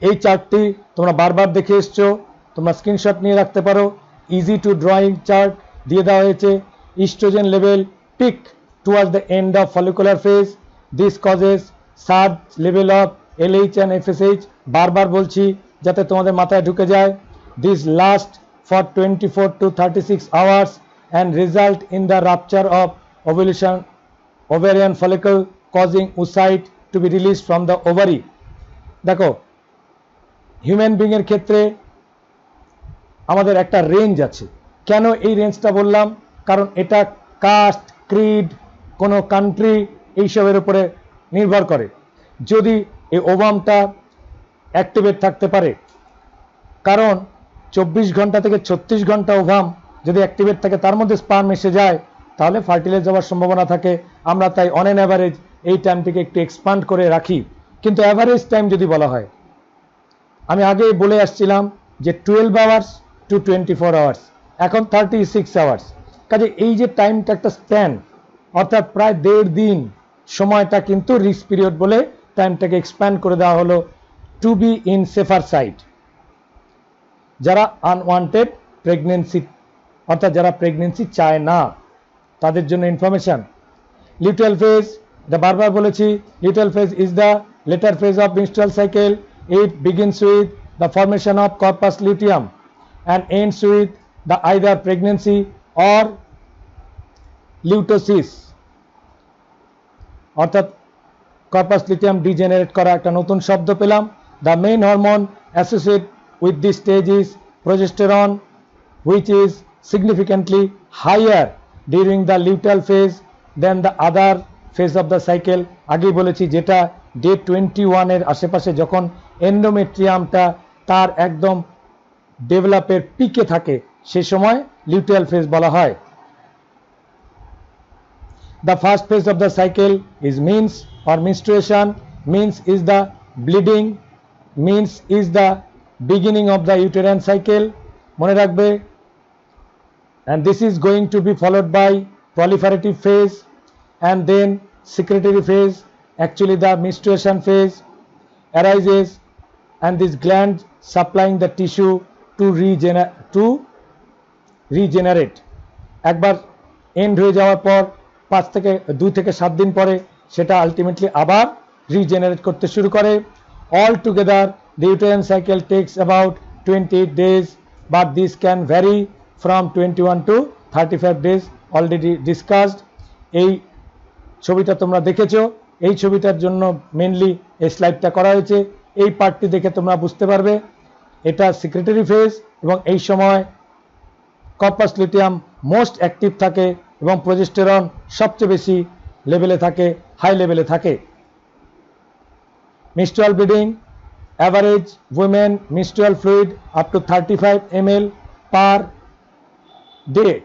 Speaker 1: এই চার্টটি তোমরা বারবার দেখে এসছো, তোমরা স্ক্রিনশট নিয়ে রাখতে পারো। ইজি টু ড্রয়িং চার্ট দিয়ে দেওয়া হয়েছে। Estrogen level peak towards the end of follicular phase, this causes surge level of LH and FSH। বারবার বলছি যাতে তোমাদের মাথায় ঢুকে যায়। This last for 24 to 36 hours and result in the rupture of ovarian follicle causing oocyte to be released from the ovary। দেখো human being এর ক্ষেত্রে আমাদের একটা রেঞ্জ আছে। কেন এই রেঞ্জটা বললাম? কারণ এটা কাস্ট, ক্রিড, কোনো কান্ট্রি এইসবের উপরে নির্ভর করে। যদি এই ওভামটা অ্যাক্টিভেট থাকতে পারে, কারণ 24 ঘন্টা থেকে 36 ঘন্টা ওভাম যদি অ্যাক্টিভেট থাকে, তার মধ্যে স্পার্ম এসে যায়, তাহলে ফার্টিলাইজ হওয়ার সম্ভাবনা থাকে। আমরা তাই অন অ্যান অ্যাভারেজ এই টাইমটিকে একটু এক্সপান্ড করে রাখি। কিন্তু অ্যাভারেজ টাইম যদি বলা হয়, আমি আগে বলে আসছিলাম যে 12 আওয়ার্স টু 24 আওয়ার্স, এখন 36 আওয়ার্স। কাজে এই যে টাইমটা একটা স্প্যান, অর্থাৎ প্রায় 1.5 দিন সময়টা কিন্তু রিস্ক পিরিয়ড বলে টাইমটাকে এক্সপ্যান্ড করে দেওয়া হলো to be in safer side. যারা আনওয়ান্টেড প্রেগনেন্সি, অর্থাৎ যারা প্রেগনেন্সি চায় না, তাদের জন্য ইনফরমেশন। লিউটেয়াল ফেজ, এটা বারবার বলেছি, luteal phase is the latter phase of menstrual cycle. It begins with the formation of corpus luteum and ends with the either pregnancy or leutosis, অর্থাৎ কর্পাস লিথিয়াম ডিজেনারেট করা একটা নতুন শব্দ পেলাম। The main hormone associated with this stage is progesterone, which is significantly higher during the luteal phase than the other phase of the cycle. আগেই বলেছি, যেটা day 21 এর আশেপাশে যখন এন্ডোমেট্রিয়ামটা তার একদম ডেভেলপের পিকে থাকে, সে সময় লিউটেয়াল ফেজ বলা হয়। The first phase of the cycle is means or menstruation. Means is the bleeding. Means is the beginning of the uterine cycle. মনে রাখবে। And this is going to be followed by proliferative phase and then secretory phase. Actually the menstruation phase arises and this gland supplying the tissue to regenerate. একবার and হয়ে যাওয়ার পর 2 থেকে 7 দিন পরে সেটা আলটিমেটলি আবার রিজেনারেট করতে শুরু করে। All together the uterine cycle takes about 28 days, but this can vary from 21 to 35 days, already discussed. এই ছবিটা তোমরা দেখেছো, এই ছবিটার জন্য মেনলি এই স্লাইডটা করা হয়েছে। এই পার্টটি দেখে তোমরা বুঝতে পারবে এটা সিক্রেটরি ফেজ, এবং এই সময় কর্পাস লিথিয়াম মোস্ট অ্যাক্টিভ থাকে এবং প্রোজেস্টেরন সবচেয়ে বেশি লেভেলে থাকে, হাই লেভেলে থাকে। menstrual bleeding, average women menstrual fluid up to 35 ml per day.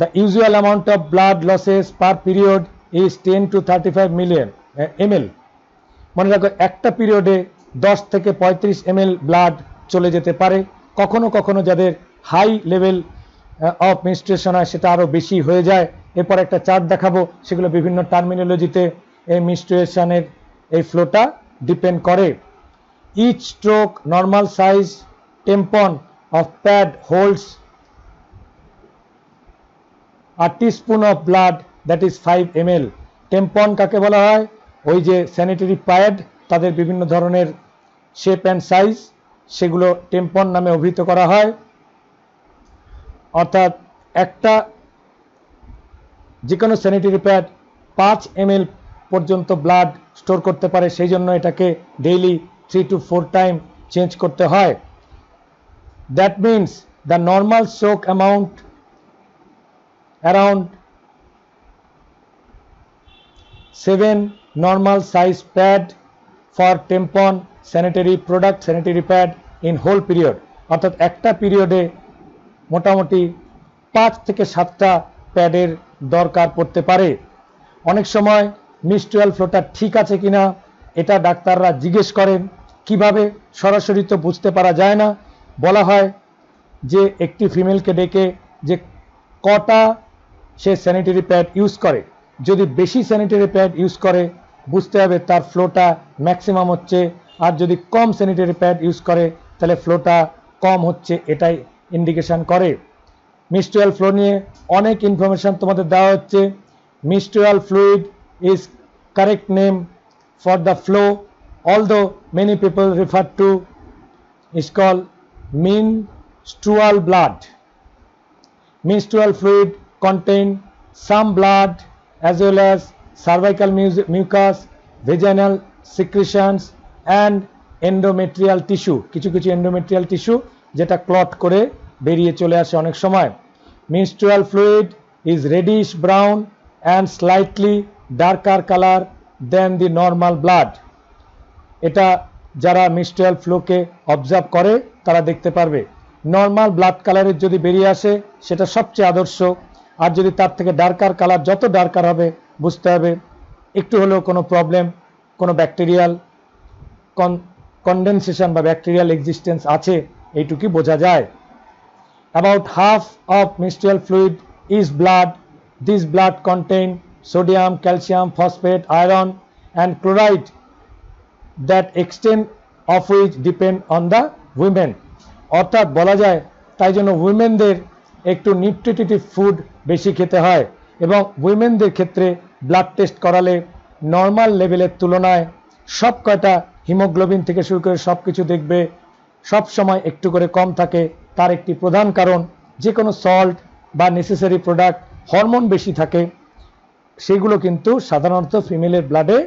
Speaker 1: The usual amount of blood losses per period is 10 to 35 ml. মনে রাখো, একটা পিরিয়ডে 10 থেকে 35 ml ব্লাড চলে যেতে পারে। কখনো কখনো যাদের হাই লেভেল অফ মেনস্ট্রুয়েশন হয় সেটা আরও বেশি হয়ে যায়। এরপর একটা চার্ট দেখাবো, সেগুলো বিভিন্ন টার্মিনোলজিতে এই মেনস্ট্রুয়েশনের এই ফ্লোটা ডিপেন্ড করে। Each stroke normal size tampon of pad holds a teaspoon of blood, that is 5 ml. Tampon কাকে বলা হয়? ওই যে স্যানিটারি প্যাড, তাদের বিভিন্ন ধরনের শেপ অ্যান্ড সাইজ, সেগুলো টেম্পন নামে অভিহিত করা হয়। অর্থাৎ একটা যে কোনো স্যানিটারি প্যাড 5 ml পর্যন্ত ব্লাড স্টোর করতে পারে, সেই জন্য এটাকে ডেইলি 3 to 4 টাইম চেঞ্জ করতে হয়। That means the normal soak amount around 7 normal size pad for tampon sanitary product sanitary pad in whole period. অর্থাৎ একটা পিরিয়ডে মোটামুটি 5 থেকে 7টা প্যাডের দরকার পড়তে পারে। অনেক সময় menstrual ফ্লোটা ঠিক আছে কিনা এটা ডাক্তাররা জিজ্ঞেস করেন। কিভাবে? সরাসরি তো বুঝতে পারা যায় না। বলা হয় যে একটি ফিমেলকে ডেকে যে কটা সে স্যানিটারি প্যাড ইউজ করে, যদি বেশি স্যানিটারি প্যাড ইউজ করে বুঝতে হবে তার ফ্লোটা ম্যাক্সিমাম হচ্ছে, আর যদি কম স্যানিটারি প্যাড ইউজ করে তাহলে ফ্লোটা কম হচ্ছে, এটাই ইন্ডিকেশন করে। menstrual ফ্লো নিয়ে অনেক ইনফরমেশন তোমাদের দেওয়া হচ্ছে। menstrual fluid is correct name for the flow, although many people refer to is called menstrual blood. Menstrual fluid contain some blood as well as cervical mucus, vaginal secretions and endometrial tissue, কিছু কিছু endometrial tissue যেটা clot করে বেরিয়ে চলে আসে অনেক সময়। menstrual fluid is reddish brown and slightly darker color than the normal blood. এটা যারা menstrual ফ্লোকে অবজার্ভ করে তারা দেখতে পারবে। নর্মাল ব্লাড কালারের যদি বেরিয়ে আসে সেটা সবচেয়ে আদর্শ, আর যদি তার থেকে ডার্কার কালার, যত ডার্কার হবে বুঝতে হবে একটু হলেও কোনো প্রবলেম, কোনো ব্যাকটেরিয়াল কনডেনসেশন বা ব্যাকটেরিয়াল এক্সিস্টেন্স আছে, এইটুকুই বোঝা যায়। About half of menstrual fluid is blood. This blood contain sodium, calcium, phosphate, iron and chloride, that extent of which depend on the women. অর্থাৎ বলা যায় তাই জন্য উইমেনদের একটু নিউট্রিটিভ ফুড বেশি খেতে হয়, এবং উইমেনদের ক্ষেত্রে ব্লাড টেস্ট করালে নর্মাল লেভেলের তুলনায় সব কয়টা হিমোগ্লোবিন থেকে শুরু করে সব কিছু দেখবে সব সময় একটু করে কম থাকে। তার একটি প্রধান কারণ যে কোনো সল্ট বা নেসেসারি প্রোডাক্ট হরমোন বেশি থাকে, সেগুলো কিন্তু সাধারণত ফিমেলের ব্লাডে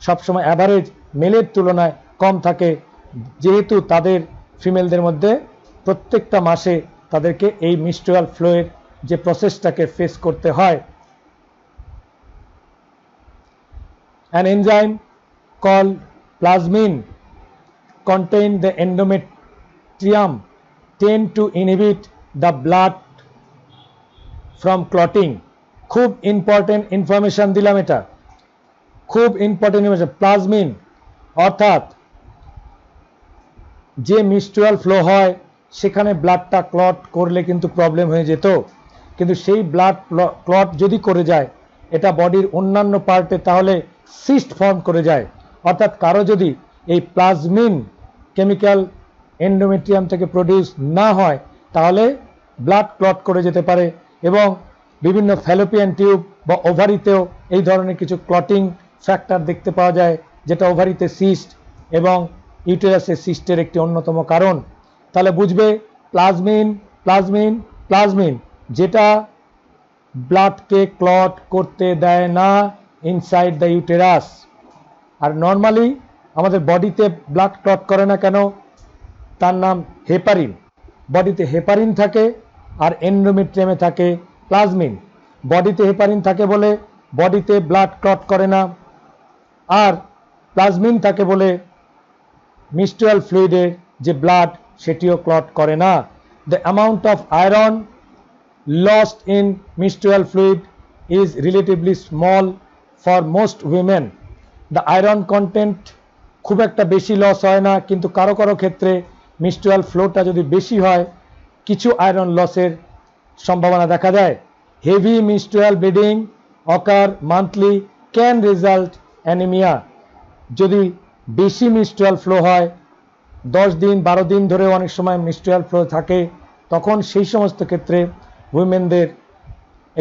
Speaker 1: সবসময় অ্যাভারেজ মেলের তুলনায় কম থাকে, যেহেতু তাদের ফিমেলদের মধ্যে প্রত্যেকটা মাসে তাদেরকে এই menstrual ফ্লোয়ের যে প্রসেসটাকে ফেস করতে হয়। An enzyme called plasmin contain the endometrium tend to inhibit the blood from clotting. খুব ইম্পর্টেন্ট ইনফরমেশন দিলাম, এটা খুব ইম্পর্টেন্ট ইনফরমেশন। প্লাজমিন অর্থাৎ যে menstrual ফ্লো হয় সেখানে ব্লাডটা ক্লট করলে কিন্তু প্রবলেম হয়ে যেত, কিন্তু সেই ব্লাড ক্লট যদি করে যায় এটা বডির অন্যান্য পার্টে তাহলে সিস্ট ফর্ম করে যায়। অর্থাৎ কারো যদি এই প্লাজমিন কেমিক্যাল এন্ডোমেট্রিয়াম থেকে প্রডিউস না হয় তাহলে ব্লাড ক্লট করে যেতে পারে, এবং বিভিন্ন ফ্যালোপিয়ান টিউব বা ওভারিতেও এই ধরনের কিছু ক্লটিং ফ্যাক্টর দেখতে পাওয়া যায়, যেটা ওভারিতে সিস্ট এবং ইউটেরাসে সিস্টের একটি অন্যতম কারণ। তাহলে বুঝবে প্লাজমিন প্লাজমিন প্লাজমিন যেটা ব্লাডকে ক্লট করতে দেয় না ইনসাইড দ্য ইউটেরাস। আর নর্মালি আমাদের বডিতে ব্লাড ক্লট করে না কেন, তার নাম হেপারিন। বডিতে হেপারিন থাকে আর এন্ডোমেট্রিয়ামে থাকে প্লাজমিন। বডিতে হেপারিন থাকে বলে বডিতে ব্লাড ক্লট করে না, আর প্লাজমিন থাকে বলে menstrual ফ্লুইডের যে ব্লাড সেটিও ক্লট করে না। The amount of iron lost in menstrual fluid is relatively small for most women. The iron content খুব একটা বেশি লস হয় না, কিন্তু কারো কারো ক্ষেত্রে menstrual ফ্লোটা যদি বেশি হয় কিছু আয়রন লসের সম্ভাবনা দেখা দেয়। Heavy menstrual bleeding occur monthly can result anemia. যদি বেশি menstrual ফ্লো হয় 10 দিন 12 দিন ধরে অনেক সময় menstrual ফ্লো থাকে, তখন সেই সমস্ত ক্ষেত্রে উইমেনদের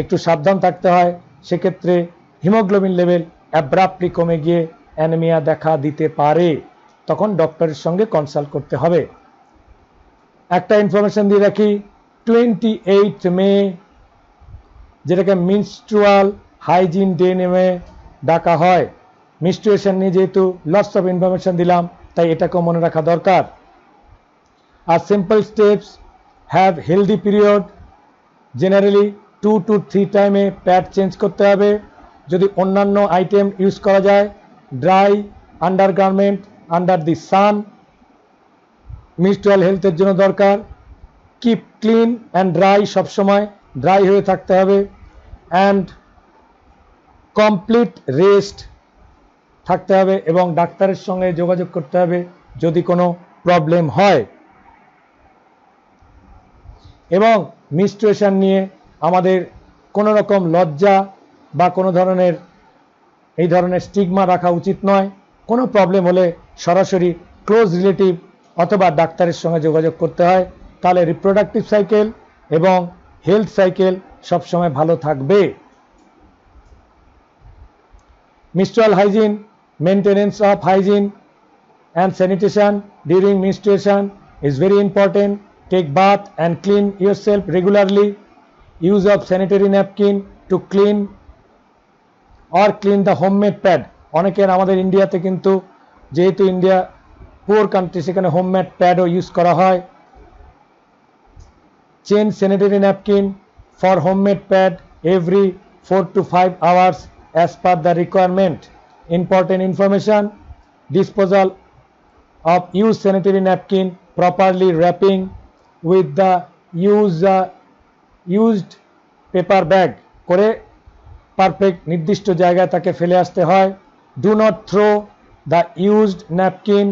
Speaker 1: একটু সাবধান থাকতে হয়। সেক্ষেত্রে হিমোগ্লোবিন লেভেল অ্যাব্রাপ্টলি কমে গিয়ে অ্যানিমিয়া দেখা দিতে পারে, তখন ডক্টরের সঙ্গে কনসাল্ট করতে হবে। একটা ইনফরমেশন দিয়ে রাখি, 28 মে যেটাকে মেনস্ট্রুয়াল হাইজিন ডে নেমে ডাকা হয়। মেনস্ট্রুয়েশন নিয়ে যেহেতু লটস অফ ইনফরমেশন দিলাম তাই এটাকেও মনে রাখা দরকার। আর simple steps have healthy period, generally 2 to 3 টাইমে প্যাড চেঞ্জ করতে হবে। যদি অন্যান্য আইটেম ইউজ করা যায়, dry undergarment under the sun menstrual হেলথের জন্য দরকার। কিপ ক্লিন অ্যান্ড ড্রাই, সবসময় ড্রাই হয়ে থাকতে হবে, অ্যান্ড কমপ্লিট রেস্ট থাকতে হবে, এবং ডাক্তারের সঙ্গে যোগাযোগ করতে হবে যদি কোনো প্রবলেম হয়। এবং menstruation নিয়ে আমাদের কোনো রকম লজ্জা বা কোনো ধরনের এই ধরনের স্টিগমা রাখা উচিত নয়। কোনো প্রবলেম হলে সরাসরি ক্লোজ রিলেটিভ অথবা ডাক্তারের সঙ্গে যোগাযোগ করতে হয়, তাহলে রিপ্রোডাক্টিভ সাইকেল এবং হেলথ সাইকেল সবসময় ভালো থাকবে। menstrual hygiene, maintenance of hygiene and sanitation during menstruation is very important. Take bath and clean yourself regularly. Use of sanitary napkin to clean or clean the homemade pad. অনেকের আমাদের ইন্ডিয়াতে কিন্তু যেহেতু India poor country সেখানে homemade প্যাডও use করা হয়। Change sanitary napkin for homemade pad every 4 to 5 hours as per the requirement. Important information: disposal of used sanitary napkin, properly wrapping with the used paper bag করে perfect নির্দিষ্ট জায়গায় তাকে ফেলে আসতে হয়। Do not throw the used napkin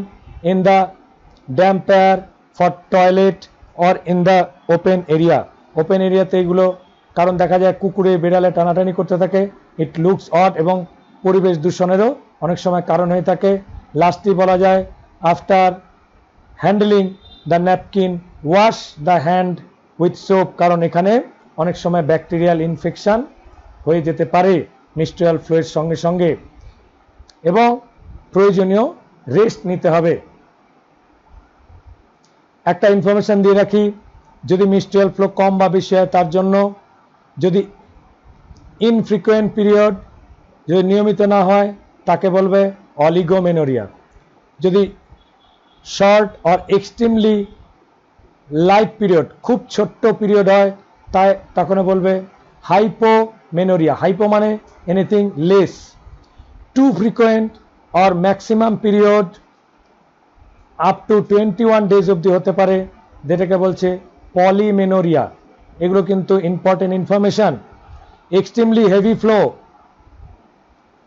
Speaker 1: in the damp air for toilet or in the open area. Open এরিয়াতে এগুলো, কারণ দেখা যায় কুকুরে বেড়ালে টানাটানি করতে থাকে, ইট লুকস অড এবং পরিবেশ দূষণেরও অনেক সময় কারণ হয়ে থাকে। লাস্টলি বলা যায়, after handling the napkin wash the hand with soap, কারণ এখানে অনেক সময় ব্যাকটেরিয়াল ইনফেকশন হয়ে যেতে পারে মিনস্ট্রুয়াল ফ্লোয়ের সঙ্গে সঙ্গে, এবং প্রয়োজনীয় রেস্ট নিতে হবে। একটা ইনফরমেশন দিয়ে রাখি, যদি মিনস্ট্রুয়াল ফ্লো কম বা বেশি হয় তার জন্য, যদি ইনফ্রিকুয়েন্ট পিরিয়ড, যদি নিয়মিত না হয় তাকে বলবে অলিগোমেনোরিয়া। যদি short or extremely light period, খুব ছোট্ট পিরিয়ড হয় তাই তখন বলবে হাইপোমেনোরিয়া। হাইপো মানে anything less. Too frequent or maximum period up to 21 days অবধি হতে পারে, যেটাকে বলছে পলিমেনোরিয়া। এগুলো কিন্তু important information. Extremely heavy flow,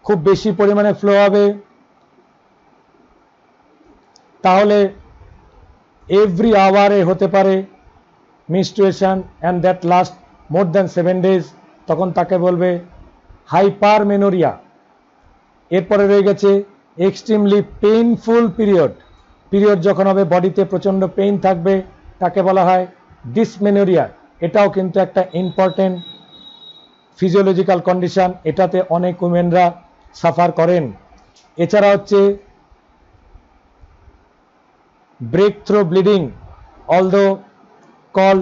Speaker 1: খুব বেশি পরিমাণে ফ্লো হবে, তাহলে এভরি আওয়ারে হতে পারে menstruation and that last more than 7 days, তখন তাকে বলবে হাইপারমেনোরিয়া। এরপরে রয়ে গেছে এক্সট্রিমলি পেইনফুল পিরিয়ড। পিরিয়ড যখন হবে বডিতে প্রচণ্ড পেইন থাকবে, তাকে বলা হয় ডিসমেনোরিয়া। এটাও কিন্তু একটা ইম্পর্টেন্ট ফিজিওলজিক্যাল কন্ডিশন, এটাতে অনেক উমেনরা সাফার করেন। এছাড়া হচ্ছে breakthrough bleeding, although call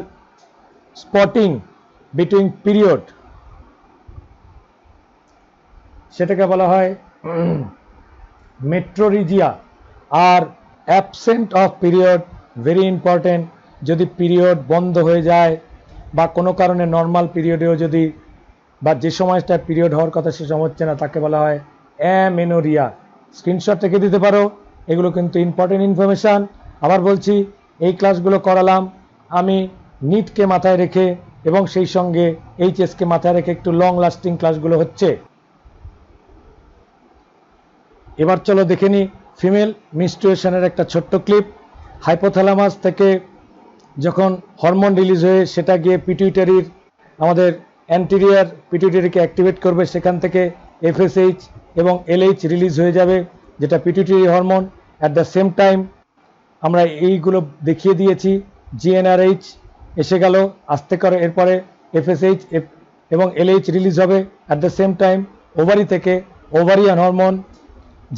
Speaker 1: spotting between period, সেটাকে বলা হয় মেট্রোরিজিয়া। আর absent of period, very important. যদি পিরিয়ড বন্ধ হয়ে যায় বা কোনো কারণে নর্মাল পিরিয়ডেও যদি, বা যে সময়টা পিরিয়ড হওয়ার কথা সে সময় হচ্ছে না, তাকে বলা হয় অ্যামেনোরিয়া। স্ক্রিনশট রেখে দিতে পারো, এগুলো কিন্তু ইম্পর্টেন্ট ইনফরমেশান। আবার বলছি, এই ক্লাসগুলো করালাম আমি নিটকে মাথায় রেখে এবং সেই সঙ্গে এইচএসকে মাথায় রেখে, একটু লং লাস্টিং ক্লাসগুলো হচ্ছে। এবার চলো দেখে নিই ফিমেল মেনস্ট্রুয়েশনের একটা ছোট্ট ক্লিপ। হাইপোথ্যালামাস থেকে যখন হরমোন রিলিজ হয়ে সেটা গিয়ে পিটুইটারির, আমাদের অ্যান্টেরিয়র পিটুইটারিকে অ্যাক্টিভেট করবে, সেখান থেকে এফএসএইচ এবং এলএইচ রিলিজ হয়ে যাবে, যেটা pituitary hormone. At the same time আমরা এইগুলো দেখিয়ে দিয়েছি, জিএনআরএইচ এসে গেল আস্তে করে, এরপরে এফএসএইচ এবং এলএইচ রিলিজ হবে। At the same time ovary থেকে ওভারিয়ান হরমোন,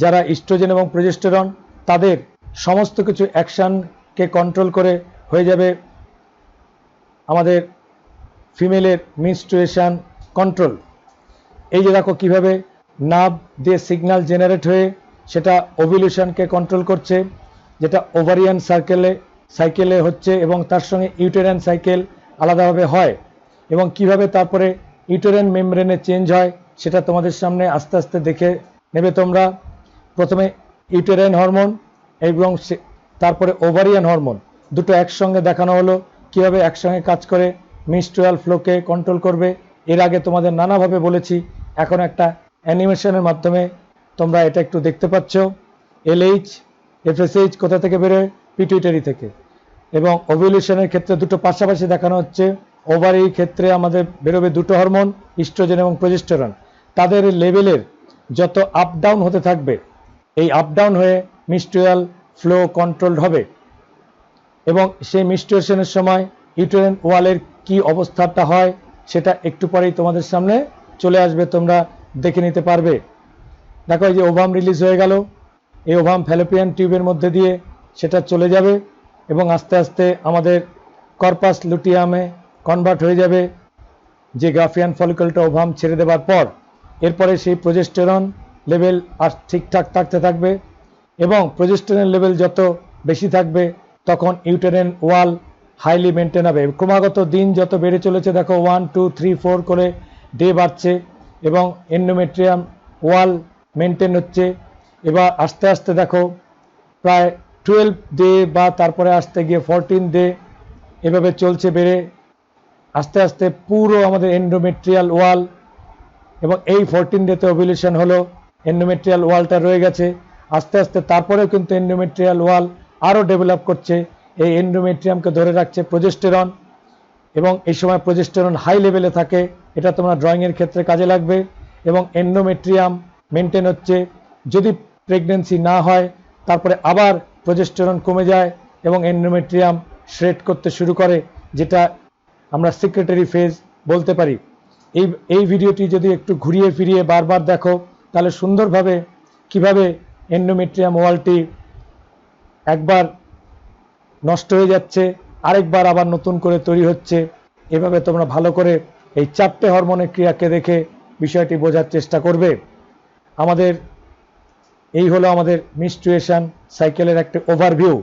Speaker 1: যারা ইস্ট্রোজেন এবং প্রোজেস্টেরন, তাদের সমস্ত কিছু অ্যাকশানকে কন্ট্রোল করে হয়ে যাবে আমাদের ফিমেলের মেনস্ট্রুয়েশন কন্ট্রোল। এই যে দেখো কিভাবে নার্ভ দিয়ে সিগন্যাল জেনারেট হয়ে সেটা ওভুলেশনকে কন্ট্রোল করছে, যেটা ওভারিয়ান সাইকেলে হচ্ছে এবং তার সঙ্গে ইউটেরাইন সাইকেল আলাদাভাবে হয়, এবং কিভাবে তারপরে ইউটেরাইন মেমব্রেনে চেঞ্জ হয় সেটা তোমাদের সামনে আস্তে আস্তে দেখে নেবে তোমরা। প্রথমে ইউটেরাইন হরমোন এবং তারপরে ওভারিয়ান হরমোন, দুটো একসঙ্গে দেখানো হলো কিভাবে একসঙ্গে কাজ করে মেনস্ট্রুয়াল ফ্লোকে কন্ট্রোল করবে। এর আগে তোমাদের নানাভাবে বলেছি, এখন একটা অ্যানিমেশনের মাধ্যমে তোমরা এটা একটু দেখতে পাচ্ছ। এলএইচ এফএসএইচ কোথা থেকে বেরোয়? পিটুইটারি থেকে। এবং ওভুলেশনের ক্ষেত্রে দুটো পাশাপাশি দেখানো হচ্ছে। ওভারির ক্ষেত্রে আমাদের বেরোবে দুটো হরমোন, ইস্ট্রোজেন এবং প্রোজেস্টেরন। তাদের লেভেলের যত আপ ডাউন হতে থাকবে, এই আপ ডাউন হয়ে মেনস্ট্রুয়াল ফ্লো কন্ট্রোলড হবে, এবং সেই মেনস্ট্রুয়েশনের সময় ইউটেরাইন ওয়ালের কি অবস্থাটা হয় সেটা একটু পরেই তোমাদের সামনে চলে আসবে, তোমরা দেখে নিতে পারবে। দেখো এই যে ওভাম রিলিজ হয়ে গেল, এই ওভাম ফ্যালোপিয়ান টিউবের মধ্যে দিয়ে সেটা চলে যাবে এবং আস্তে আস্তে আমাদের কর্পাস লুটিয়ামে কনভার্ট হয়ে যাবে, যে গ্রাফিয়ান ফলিকলটা ওভাম ছেড়ে দেওয়ার পর। এরপরে সেই প্রোজেস্টেরন লেভেল আর ঠিকঠাক থাকতে থাকবে, এবং প্রজেস্টেরন লেভেল যত বেশি থাকবে তখন ইউটেরাইন ওয়াল হাইলি মেনটেন হবে। ক্রমাগত দিন যত বেড়ে চলেছে, দেখো 1 2 3 4 করে ডে বাড়ছে এবং এন্ডোমেট্রিয়াম ওয়াল মেনটেন হচ্ছে। এবার আস্তে আস্তে দেখো প্রায় 12 ডে বা তারপরে আসতে গিয়ে 14 ডে এভাবে চলছে বেড়ে আস্তে আস্তে পুরো আমাদের এন্ডোমেট্রিয়াল ওয়াল, এবং এই 14 ডেতে ওভুলেশন হলো, এন্ডোমেট্রিয়াল ওয়ালটা রয়ে গেছে। আস্তে আস্তে তারপরেও কিন্তু এন্ডোমেট্রিয়াল ওয়াল আরও ডেভেলপ করছে। এই এন্ডোমেট্রিয়ামকে ধরে রাখছে প্রজেস্টেরন, এবং এই সময় প্রজেস্টেরন হাই লেভেলে থাকে। এটা তোমরা ড্রয়িংয়ের ক্ষেত্রে কাজে লাগবে। এবং এন্ডোমেট্রিয়াম মেনটেন হচ্ছে। যদি প্রেগনেন্সি না হয় তারপরে আবার প্রজেস্টেরন কমে যায় এবং এন্ডোমেট্রিয়াম শ্রেড করতে শুরু করে, যেটা আমরা সিক্রেটারি ফেজ বলতে পারি। এই ভিডিওটি যদি একটু ঘুরিয়ে ফিরিয়ে বারবার দেখো তাহলে সুন্দরভাবে কিভাবে এন্ডোমেট্রিয়াম ওয়ালটি একবার নষ্ট হয়ে যাচ্ছে, আরেকবার আবার নতুন করে তৈরি হচ্ছে, এভাবে তোমরা ভালো করে এই 4টে হরমোনের ক্রিয়াকে দেখে বিষয়টি বোঝার চেষ্টা করবে। আমাদের এই হলো আমাদের মেনস্ট্রুয়েশন সাইকেলের একটা ওভারভিউ।